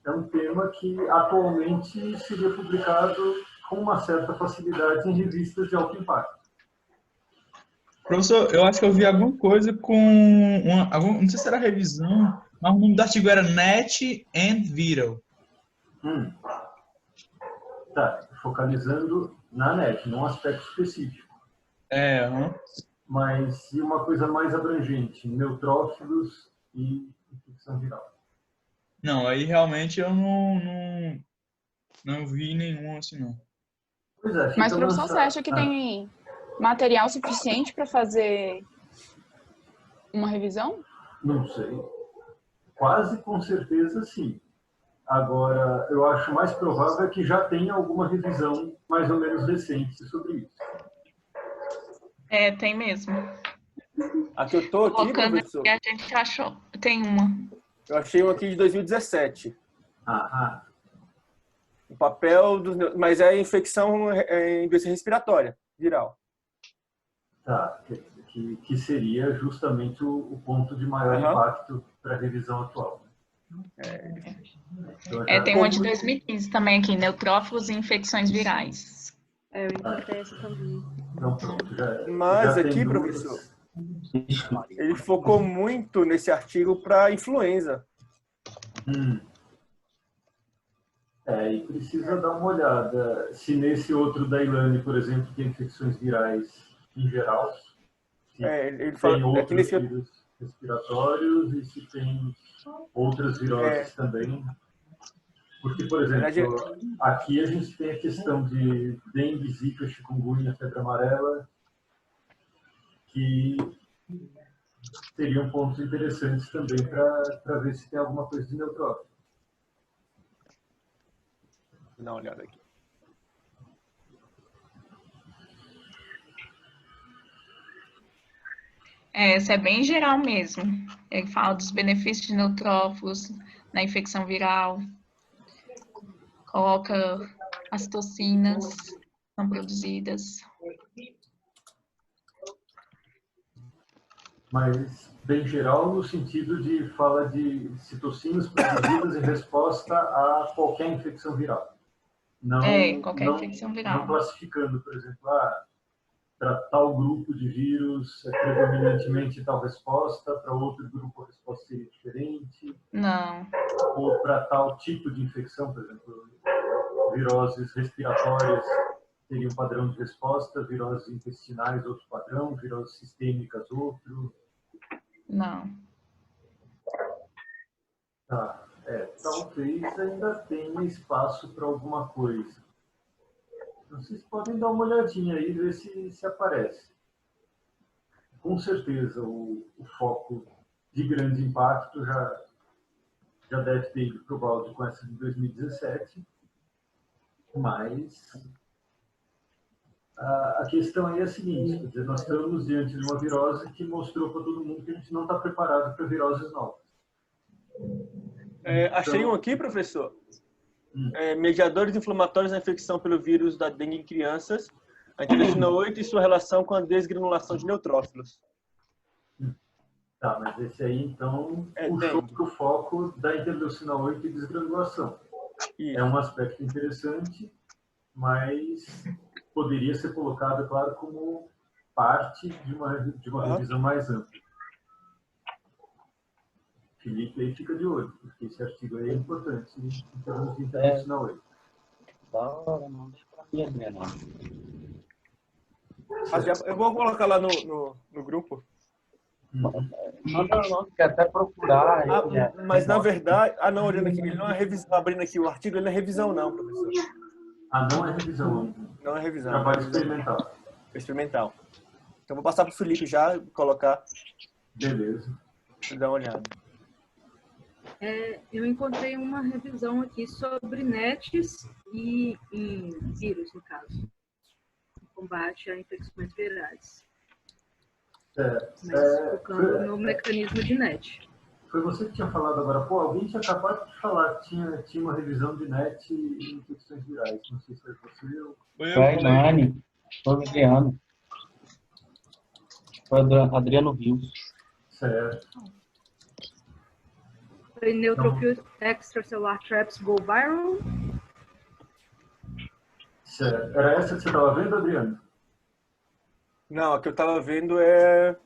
é um tema que atualmente seria publicado com uma certa facilidade em revistas de alto impacto. Professor, eu acho que eu vi alguma coisa com não sei se era revisão, mas o nome do artigo era Net and Viral. Tá, focalizando na net, num aspecto específico. Mas e uma coisa mais abrangente, neutrófilos e infecção viral. Não, aí realmente eu não vi nenhum assim, não. Pois é, Mas, professor, você acha que tem material suficiente para fazer uma revisão? Não sei. Quase com certeza, sim. Agora, eu acho mais provável que já tenha alguma revisão mais ou menos recente sobre isso. Tem mesmo. Aqui eu tô aqui, Colocando professor. aqui, a gente achou. Tem uma. Eu achei um aqui de 2017. O papel dos... Mas é infecção em doença respiratória, viral. Tá, que seria justamente o ponto de maior impacto para a revisão atual. Então, Tem uma de 2015 também aqui, neutrófilos e infecções virais. Eu encontrei essa também. Então, pronto, Mas já aqui, tem duas. professor, ele focou muito nesse artigo para influenza. E precisa dar uma olhada se nesse outro da Ilane, por exemplo, tem infecções virais em geral, se Ele tem fala, outros aqui nesse... vírus respiratórios e se tem outras viroses também. Porque, por exemplo, aqui a gente tem a questão de dengue, zika, chikungunya, febre amarela, que seriam pontos interessantes também para ver se tem alguma coisa de neutrófilo. Vou dar uma olhada aqui. Essa é bem geral mesmo. Ele fala dos benefícios de neutrófilos na infecção viral. Coloca as toxinas que são produzidas. Mas bem geral no sentido de fala de citocinas produzidas em resposta a qualquer infecção viral. Não, qualquer infecção viral. Não classificando, por exemplo, para tal grupo de vírus é predominantemente tal resposta, para outro grupo a resposta seria diferente. Não. Ou para tal tipo de infecção, por exemplo, viroses respiratórias teria um padrão de resposta, viroses intestinais outro padrão, viroses sistêmicas outro. Não. Tá. Talvez ainda tenha espaço para alguma coisa. Vocês podem dar uma olhadinha aí e ver se aparece. Com certeza, o foco de grande impacto já deve ter ido para o balde com essa de 2017, mas a questão aí é a seguinte, quer dizer, nós estamos diante de uma virose que mostrou para todo mundo que a gente não está preparado para viroses novas. Achei um aqui, professor. Mediadores inflamatórios na infecção pelo vírus da dengue em crianças, a interleucina 8 e sua relação com a desgranulação de neutrófilos. Tá, mas esse aí, então, puxou para o foco da interleucina 8 e desgranulação. É um aspecto interessante, mas poderia ser colocado, claro, como parte de uma revisão mais ampla. Felipe aí fica de olho, porque esse artigo aí é importante em termos de interleucina 8. Não deixa pra mim, não. Eu vou colocar lá no grupo. Manda não, quer até procurar. Mas na verdade, não, olhando aqui, ele não é revisão, abrindo aqui o artigo, ele não é revisão não, professor. Não é revisão. Não é revisão. Trabalho é revisão experimental. Experimental. Então vou passar para o Felipe já, colocar. Beleza. Dá uma olhada. Eu encontrei uma revisão aqui sobre NETs e vírus, no caso. Combate a infecções virais. Mas focando no mecanismo de NET. Foi você que tinha falado agora. Pô, alguém tinha acabado de falar que tinha uma revisão de NET e infecções virais. Não sei se foi você ou... Foi a Ilane. Foi o Adriano. Foi o Adriano Rios. Certo. Foi Neutrophil Extracellular Traps Go Viral. Certo. Era essa que você estava vendo, Adriano? Não, a que eu estava vendo é...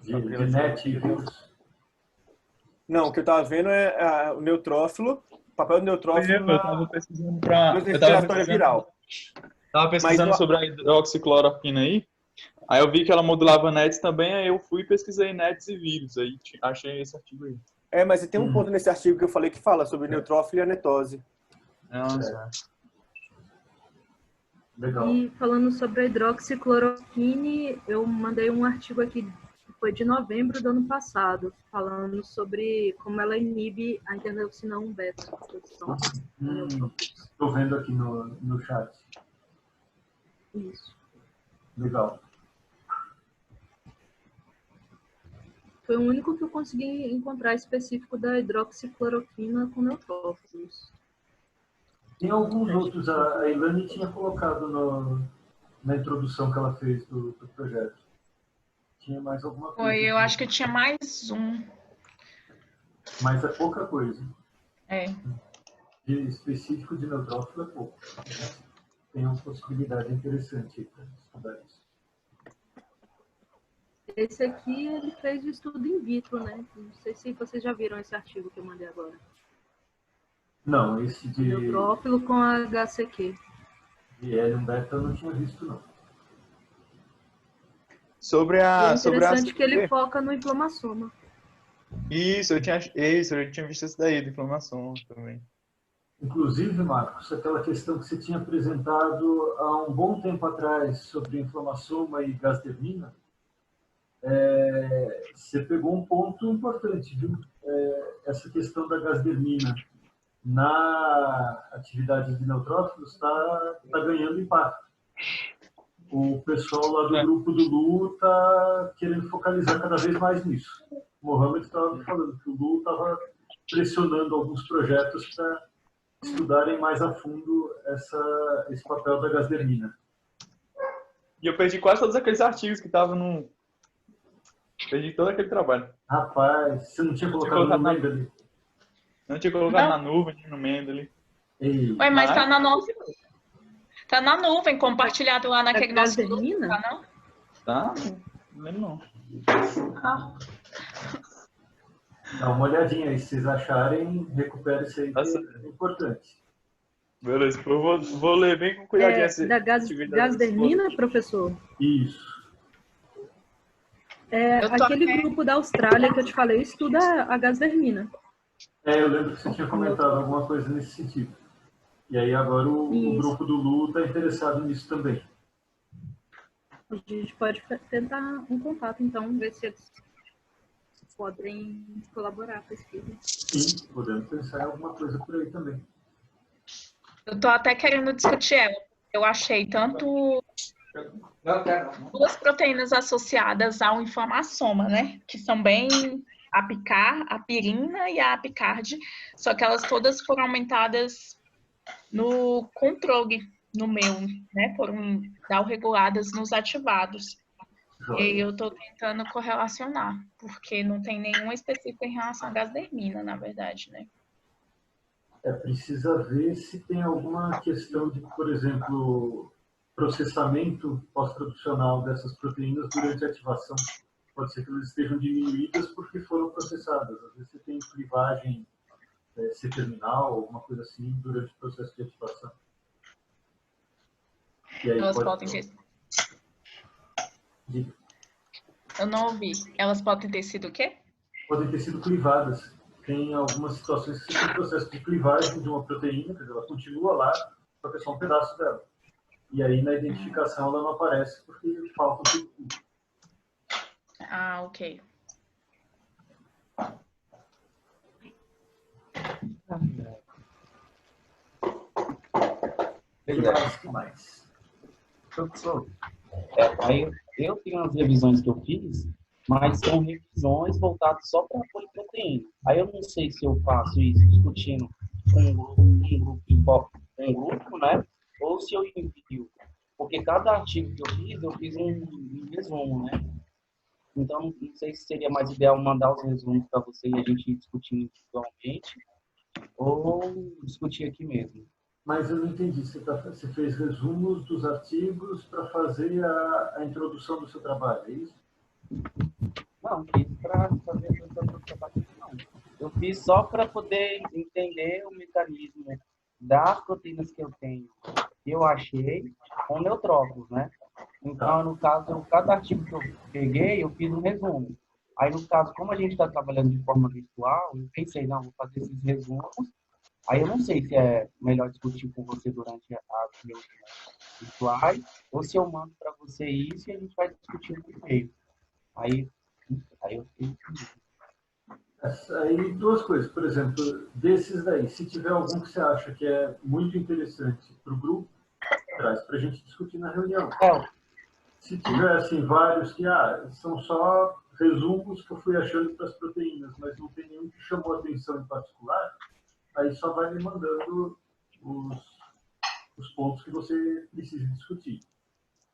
De NET e vírus? Não, o que eu estava vendo é o neutrófilo, o papel do neutrófilo Eu estava pesquisando para... respiratória viral. Estava pesquisando sobre a hidroxicloroquina aí. Aí eu vi que ela modulava NETs também, aí eu fui e pesquisei NETs e vírus. Aí achei esse artigo aí. Mas tem um ponto nesse artigo que eu falei que fala sobre neutrófilo e anetose. Legal. E falando sobre a hidroxicloroquina, eu mandei um artigo aqui, que foi de novembro do ano passado, falando sobre como ela inibe a interleucina 1 beta. Estou vendo aqui no chat. Isso. Legal. Foi o único que eu consegui encontrar específico da hidroxicloroquina com neutrófilos. Tem alguns outros. A Ilane tinha colocado na introdução que ela fez do projeto. Tinha mais alguma coisa? Eu acho que tinha mais um. Mas é pouca coisa. De específico de neutrófilo é pouco. Tem uma possibilidade interessante para estudar isso. Esse aqui, ele fez o estudo in vitro, né? Não sei se vocês já viram esse artigo que eu mandei agora. Não, esse de... Neutrófilo com HCQ. De Helium Beta eu não tinha visto, não. Sobre a... É interessante que ele foca no inflamassoma. Isso, eu tinha visto isso daí, de inflamação também. Inclusive, Marcos, aquela questão que você tinha apresentado há um bom tempo atrás sobre inflamassoma e gasdermina, você pegou um ponto importante, viu? Essa questão da gasdermina na atividade de neutrófilos está ganhando impacto. O pessoal lá do grupo do Lu está querendo focalizar cada vez mais nisso. O Mohamed estava falando que o Lu estava pressionando alguns projetos para estudarem mais a fundo esse papel da gasdermina. E eu perdi quase todos aqueles artigos que estavam no... Perdi todo aquele trabalho. Rapaz, você não tinha colocado no Mendeley? Não tinha colocado na nuvem, no Mendeley. Ué, mas tá na nossa... Tá na nuvem, compartilhado lá naquele nosso grupo, tá não? Tá, não lembro não. Dá uma olhadinha aí, se vocês acharem, recupere isso aí, que é importante. Beleza, eu vou ler bem com cuidadinho. Da gasdermina, professor? Isso. Aquele grupo da Austrália que eu te falei estuda a gasdermina. Eu lembro que você tinha comentado alguma coisa nesse sentido. E aí agora o grupo do Lu está interessado nisso também. A gente pode tentar um contato, então, ver se eles podem colaborar com a pesquisa. Sim, podemos pensar em alguma coisa por aí também. Eu tô até querendo discutir ela. Eu achei duas proteínas associadas ao inflamassoma, né? Que são bem a pirina e a apicard, só que elas todas foram aumentadas no controle, no meu, né? Foram reguladas nos ativados. E eu estou tentando correlacionar, porque não tem nenhuma específica em relação à gasdermina, na verdade, né? Precisa ver se tem alguma questão de, por exemplo, processamento pós-producional dessas proteínas durante a ativação. Pode ser que elas estejam diminuídas porque foram processadas. Às vezes você tem clivagem C-terminal, alguma coisa assim, durante o processo de ativação. E aí elas pode... podem ter. Eu não ouvi. Elas podem ter sido o quê? Podem ter sido clivadas. Tem algumas situações que você tem um processo de clivagem de uma proteína, quer dizer, ela continua lá, só que é só um pedaço dela. E aí, na identificação, ela não aparece porque falta um tipo. Ah, ok. Que mais? Professor, aí eu tenho as revisões que eu fiz, mas são revisões voltadas só para a poliproteína. Aí eu não sei se eu faço isso discutindo com um grupo, né? Ou se eu envio. Porque cada artigo que eu fiz um resumo, né? Então, não sei se seria mais ideal mandar os resumos para você e a gente ir discutindo individualmente, ou discutir aqui mesmo. Mas eu não entendi. Você fez resumos dos artigos para fazer a introdução do seu trabalho, é isso? Não, fiz para fazer a introdução do trabalho, não. Eu fiz só para poder entender o mecanismo das proteínas que eu tenho, que eu achei, com neutrófilos, né? Então, no caso, cada artigo que eu peguei, eu fiz um resumo. Aí, no caso, como a gente está trabalhando de forma virtual, eu pensei, não, vou fazer esses resumos. Aí eu não sei se é melhor discutir com você durante as reuniões virtuais, ou se eu mando para você isso e a gente vai discutir no e-mail. Aí eu fiz. Aí duas coisas. Por exemplo, desses daí, se tiver algum que você acha que é muito interessante para o grupo, traz para a gente discutir na reunião. Se tiver assim, vários que são só resumos que eu fui achando para as proteínas, mas não tem nenhum que chamou a atenção em particular, aí só vai me mandando os pontos que você precisa discutir.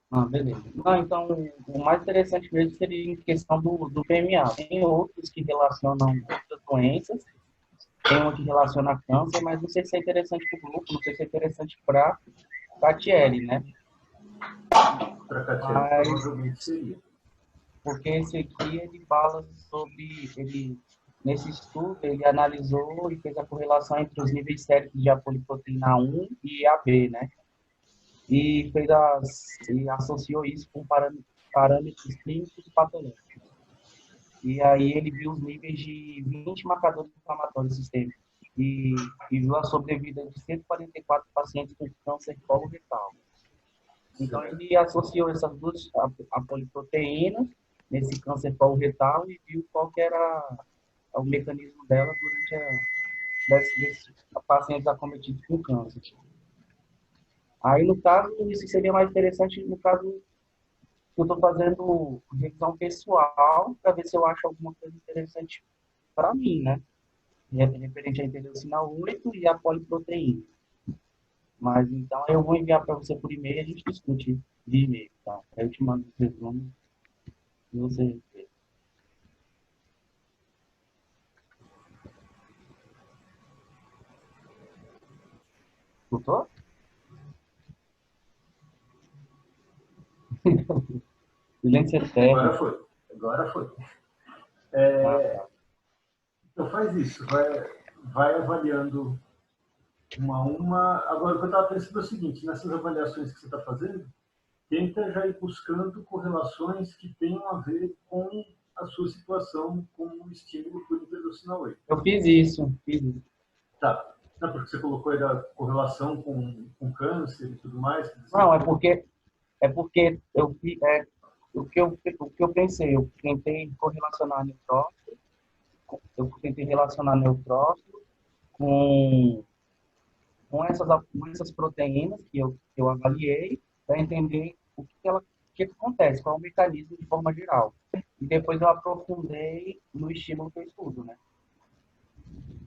Ah, beleza. Não, então, o mais interessante mesmo seria em questão do PMA. Tem outros que relacionam outras doenças, tem um que relaciona câncer, mas não sei se é interessante para o grupo, não sei se é interessante para a Thierry, né? Para a Thierry, provavelmente seria. Porque esse aqui, ele fala sobre... Nesse estudo, ele analisou e fez a correlação entre os níveis séricos de apoliproteína 1 e AB, né? E associou isso com parâmetros clínicos e patológicos. E aí ele viu os níveis de 20 marcadores inflamatórios sistêmicos e viu a sobrevida de 144 pacientes com câncer coloretal. Então ele associou essas duas apoliproteínas nesse câncer coloretal e viu qual que era o mecanismo dela durante desses pacientes acometidos com câncer. Aí, no caso, isso seria mais interessante no caso que eu estou fazendo revisão pessoal para ver se eu acho alguma coisa interessante para mim, né? Referente à interleucina 8 e a poliproteína. Mas, então, eu vou enviar para você por e-mail e a gente discute de e-mail, tá? Aí eu te mando os resumos e você vê. Escutou? Silêncio eterno. Agora foi. Então faz isso, vai avaliando uma a uma. Agora, o que eu estava pensando é o seguinte, nessas avaliações que você está fazendo, tenta já ir buscando correlações que tenham a ver com a sua situação com o estímulo por interleucina 8. Eu fiz isso. Tá. Não, porque você colocou aí a correlação com câncer e tudo mais. Não, é porque o que eu pensei, eu tentei correlacionar neutrófilo, com essas proteínas que eu avaliei para entender o que acontece, qual é o mecanismo de forma geral. E depois eu aprofundei no estímulo que eu estudo, né?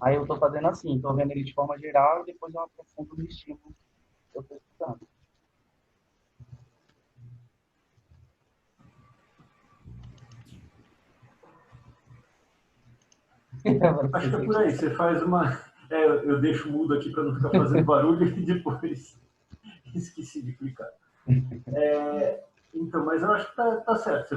Aí eu estou fazendo assim, estou vendo ele de forma geral e depois eu aprofundo no estímulo que eu estou estudando. Acho que é por aí, você faz uma... eu deixo mudo aqui para não ficar fazendo barulho e depois esqueci de clicar. Então, mas eu acho que tá certo, você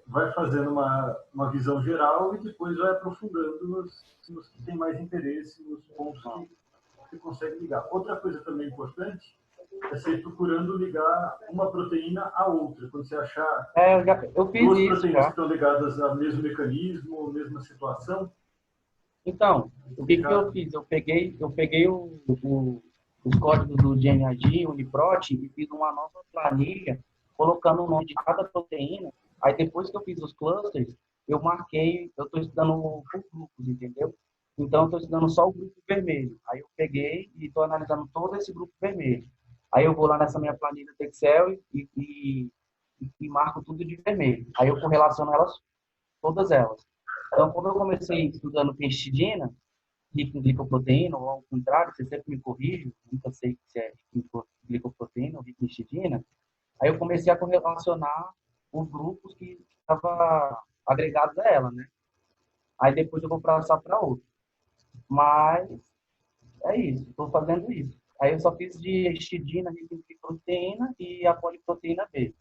vai fazendo uma visão geral e depois vai aprofundando nos que tem mais interesse, nos pontos que você consegue ligar. Outra coisa também importante é você ir procurando ligar uma proteína à outra. Quando você achar Eu fiz duas isso proteínas já. que estão ligadas ao mesmo mecanismo, à mesma situação. Então, o que eu fiz? Eu peguei os códigos do GNAD, Uniprot, e fiz uma nova planilha, colocando o nome de cada proteína. Aí, depois que eu fiz os clusters, eu marquei, eu estou estudando por grupos, entendeu? Então, eu estou estudando só o grupo vermelho. Aí, eu peguei e estou analisando todo esse grupo vermelho. Aí, eu vou lá nessa minha planilha do Excel e marco tudo de vermelho. Aí, eu correlaciono todas elas. Então, como eu comecei estudando pestidina, rico em glicoproteína, ou ao contrário, você sempre me corrige, nunca sei se é rico em glicoproteína ou rico em histidina, aí eu comecei a correlacionar os grupos que estavam agregados a ela, né? Aí depois eu vou passar para outro. Mas é isso, estou fazendo isso. Aí eu só fiz de histidina, rico em glicoproteína e a poliproteína B.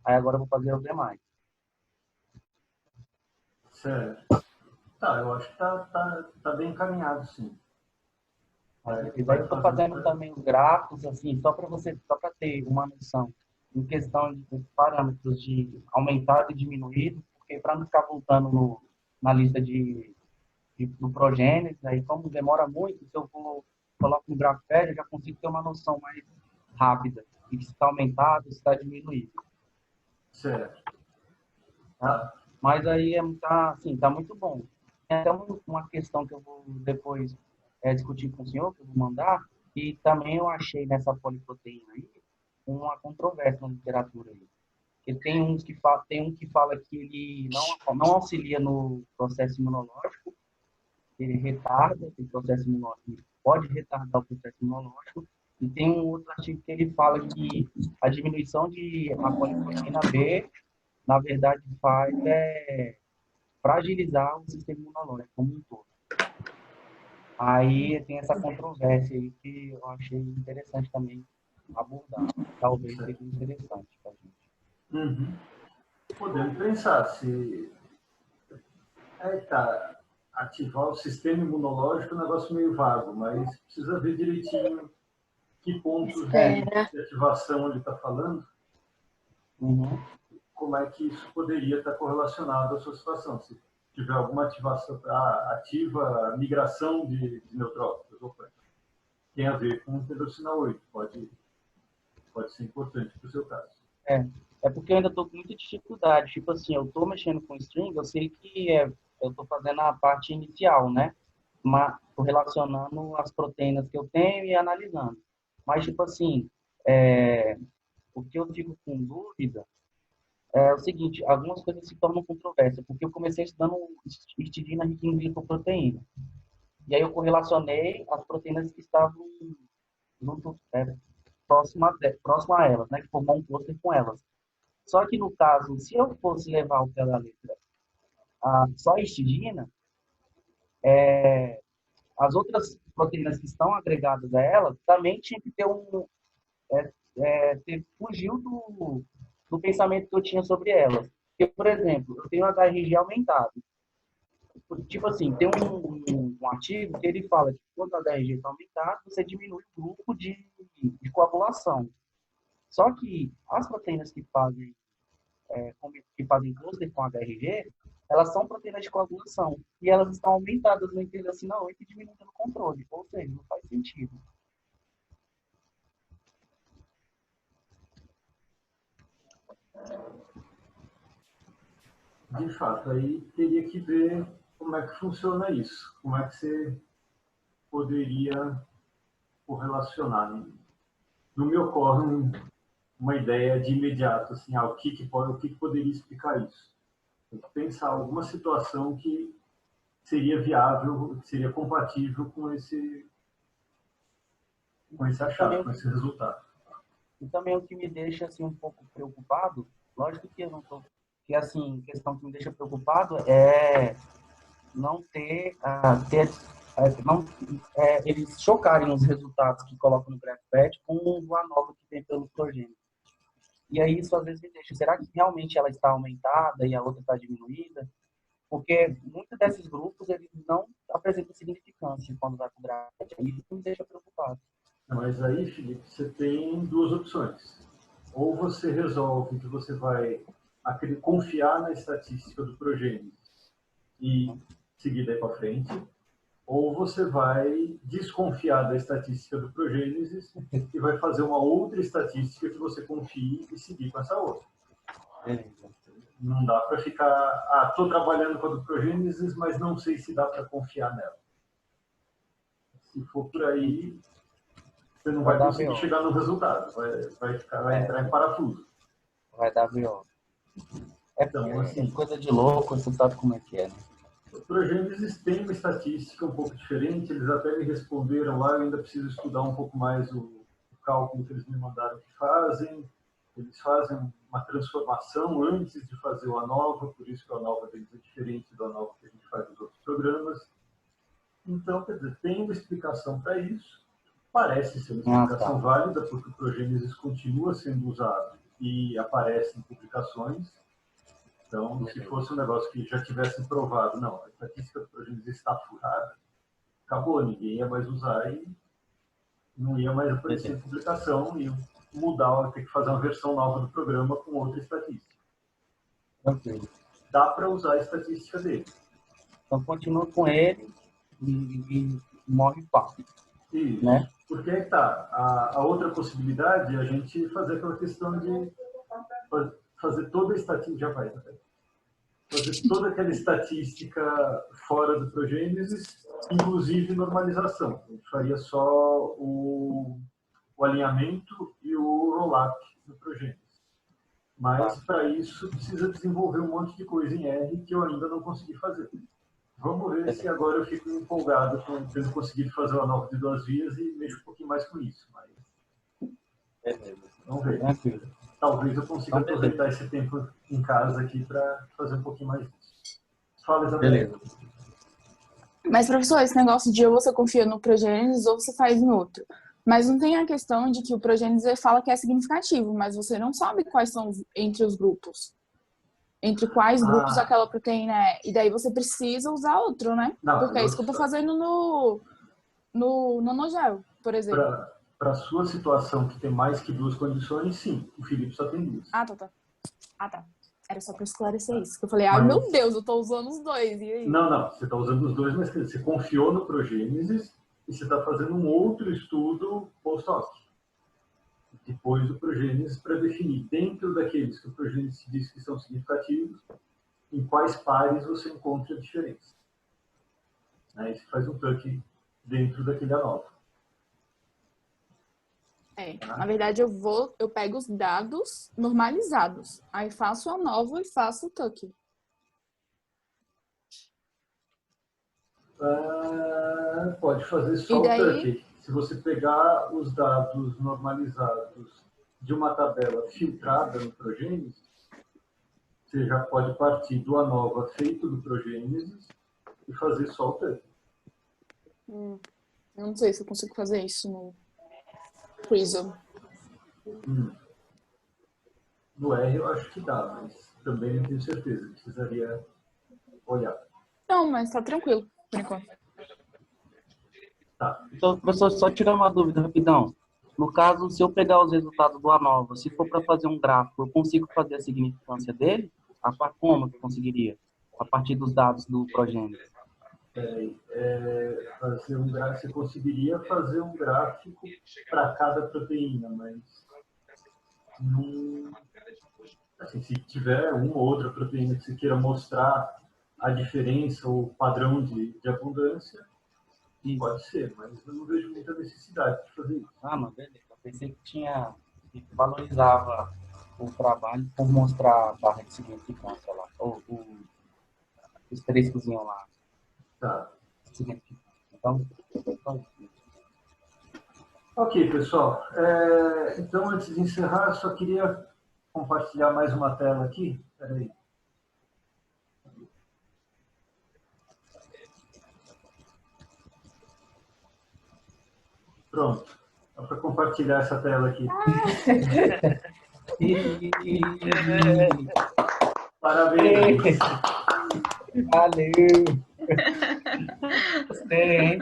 Aí agora eu vou fazer os demais. Certo. Tá, eu acho que tá bem encaminhado, sim. E daí eu estou fazendo também os gráficos, assim, só para ter uma noção, em questão de parâmetros de aumentado e diminuído, porque para não ficar voltando na lista do progênese, aí como demora muito, se eu coloco no GraphPad, eu já consigo ter uma noção mais rápida, de se está aumentado, se está diminuído. Certo. Tá? Mas aí tá muito bom. Tem até uma questão que eu vou depois discutir com o senhor, que eu vou mandar, e também eu achei nessa poliproteína aí uma controvérsia na literatura aí. Porque tem um que fala que ele não auxilia no processo imunológico, ele retarda o processo imunológico, ele pode retardar o processo imunológico, e tem um outro artigo que ele fala que a diminuição de a poliproteína B, na verdade, faz fragilizar o sistema imunológico como um todo. Aí tem essa controvérsia aí que eu achei interessante também abordar. Talvez seja interessante para a gente. Uhum. Podemos pensar se ativar o sistema imunológico é um negócio meio vago, mas precisa ver direitinho que pontos de ativação ele está falando. Uhum. Como é que isso poderia estar correlacionado à sua situação. Se tiver alguma ativação ativa, migração de neutrófilos, tem a ver com o interleucina 8, pode ser importante para o seu caso. É porque eu ainda estou com muita dificuldade. Tipo assim, eu estou mexendo com string, eu sei que eu estou fazendo a parte inicial, né? Mas estou relacionando as proteínas que eu tenho e analisando. Mas, tipo assim, o que eu fico com dúvida é o seguinte, algumas coisas se tornam controversas, porque eu comecei estudando histidina rica em glicoproteína. E aí eu correlacionei as proteínas que estavam junto, próximo a elas, né, que formam um cluster com elas. Só que no caso, se eu fosse levar ao pé da letra só a histidina, as outras proteínas que estão agregadas a ela também tinha que ter fugiu do pensamento que eu tinha sobre elas. Porque, por exemplo, eu tenho a HRG aumentado. Tipo assim, tem um artigo que ele fala que quando a HRG está aumentada, você diminui o grupo de coagulação. Só que as proteínas que fazem cluster com HRG, elas são proteínas de coagulação. E elas estão aumentadas no interleucina 8 e diminuindo o controle. Ou seja, não faz sentido. De fato, aí teria que ver como é que funciona isso, como é que você poderia correlacionar. Não me ocorre uma ideia de imediato, assim, o que poderia explicar isso. Tem que pensar alguma situação que seria viável, que seria compatível com esse achado, com esse resultado. E também o que me deixa assim um pouco preocupado, lógico que eu não tô, que assim, questão que me deixa preocupado é não eles chocarem os resultados que colocam no GraphPad com a nova que tem pelo progênio. E aí isso às vezes me deixa, será que realmente ela está aumentada e a outra está diminuída? Porque muitos desses grupos eles não apresentam significância quando vai para o GraphPad. E isso me deixa preocupado. Mas aí, Felipe, você tem duas opções. Ou você resolve que você vai confiar na estatística do Progênisis e seguir daí para frente, ou você vai desconfiar da estatística do Progênisis e vai fazer uma outra estatística que você confie e seguir com essa outra. Não dá para ficar, estou trabalhando com a do Progênisis, mas não sei se dá para confiar nela. Se for por aí, você não vai conseguir chegar no resultado, vai entrar em parafuso. Vai dar B.O. Então, assim, coisa de louco, você sabe como é que é, né? O Progênisis tem uma estatística um pouco diferente, eles até me responderam lá, eu ainda preciso estudar um pouco mais o cálculo que eles me mandaram que fazem. Eles fazem uma transformação antes de fazer o ANOVA, por isso que o ANOVA deles é diferente do ANOVA que a gente faz nos outros programas. Então, quer dizer, tem uma explicação para isso, parece ser uma explicação válida, porque o Progênisis continua sendo usado e aparece em publicações. Então, se fosse um negócio que já tivesse provado, não, a estatística do Progênisis está furada, acabou, ninguém ia mais usar e não ia mais aparecer em publicação, e mudar, ter que fazer uma versão nova do programa com outra estatística. Dá para usar a estatística dele. Então, continua com ele e morre pau. Isso. Né? Porque aí tá, a outra possibilidade é a gente fazer aquela questão de fazer toda a estatística, fazer toda aquela estatística fora do Progênisis, inclusive normalização. A gente faria só o alinhamento e o roll-up no Progênisis. Mas, para isso, precisa desenvolver um monte de coisa em R que eu ainda não consegui fazer. Vamos ver se agora eu fico empolgado com tendo conseguido fazer o ANOVA de 2 vias e mexo um pouquinho mais com isso. Mas... Vamos ver. Talvez eu consiga aproveitar esse tempo em casa aqui para fazer um pouquinho mais disso. Fala, Isabel. Mas, professor, esse negócio de ou você confia no Progênisis ou você faz em outro. Mas não tem a questão de que o Progênisis fala que é significativo, mas você não sabe quais são entre os grupos. Entre quais grupos aquela proteína é. E daí você precisa usar outro, né? Não, porque é isso que eu tô fazendo no Nanogel, por exemplo. Para a sua situação, que tem mais que 2 condições, sim. O Felipe só tem 2. Ah, tá. Era só para esclarecer isso. Eu falei, meu Deus, eu tô usando os 2. E aí? Não. Você tá usando os 2, mas você confiou no Progênisis e você está fazendo um outro estudo post-hoc. Depois do Progênisis, para definir dentro daqueles que o Progênisis diz que são significativos, em quais pares você encontra a diferença. Aí você faz um tuck dentro daquele ANOVA. Na verdade, eu pego os dados normalizados, aí faço a ANOVA e faço o tuck. Pode fazer só o tuck. Se você pegar os dados normalizados de uma tabela filtrada no Progênisis, você já pode partir do ANOVA feito do Progênisis e fazer só o tuck. Eu não sei se eu consigo fazer isso no Prism. No R eu acho que dá, mas também não tenho certeza. Precisaria olhar. Não, mas tá tranquilo, por enquanto. Tá. Então, professor, só tirar uma dúvida rapidão. No caso, se eu pegar os resultados do ANOVA, se for para fazer um gráfico, eu consigo fazer a significância dele? Como que eu conseguiria? A partir dos dados do Progênisis. Fazer um gráfico, você conseguiria fazer um gráfico para cada proteína, mas assim, se tiver uma ou outra proteína que você queira mostrar a diferença ou o padrão de abundância, pode ser, mas eu não vejo muita necessidade de fazer isso. Não, beleza. Eu pensei que valorizava o trabalho por mostrar a barra de significância lá, os 3 cozinhos lá. Tá. Então, ok, pessoal. Então, antes de encerrar, eu só queria compartilhar mais uma tela aqui. Espera aí. Pronto. Dá para compartilhar essa tela aqui. Parabéns. Valeu. Gostei, hein?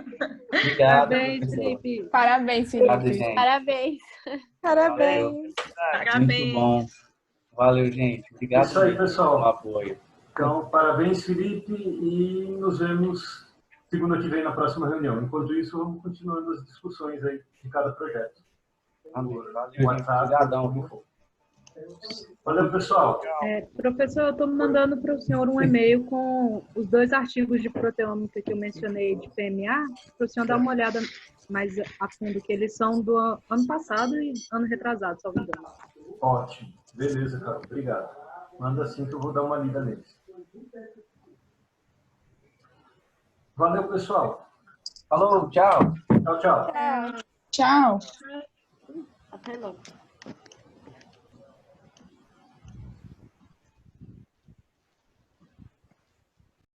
Obrigado, Parabéns, professor. Felipe. Parabéns, Obrigado, Felipe. gente. Parabéns. Valeu. Parabéns. Parabéns. Muito bom. Valeu, gente. Obrigado Isso aí, mesmo pessoal. pelo apoio. Então, parabéns, Felipe, e nos vemos segunda que vem na próxima reunião. Enquanto isso, vamos continuando as discussões aí de cada projeto. Amém. Valeu, gente. WhatsApp, Obrigadão, como viu? for. Valeu, pessoal. Professor, eu estou mandando para o senhor um e-mail com os 2 artigos de proteômica que eu mencionei de PMA, para o senhor dar uma olhada mais a fundo, que eles são do ano passado e ano retrasado, salvo engano. Ótimo. Beleza, cara. Obrigado. Manda assim que eu vou dar uma lida neles. Valeu, pessoal. Falou, tchau. Tchau, tchau. Tchau. Até logo.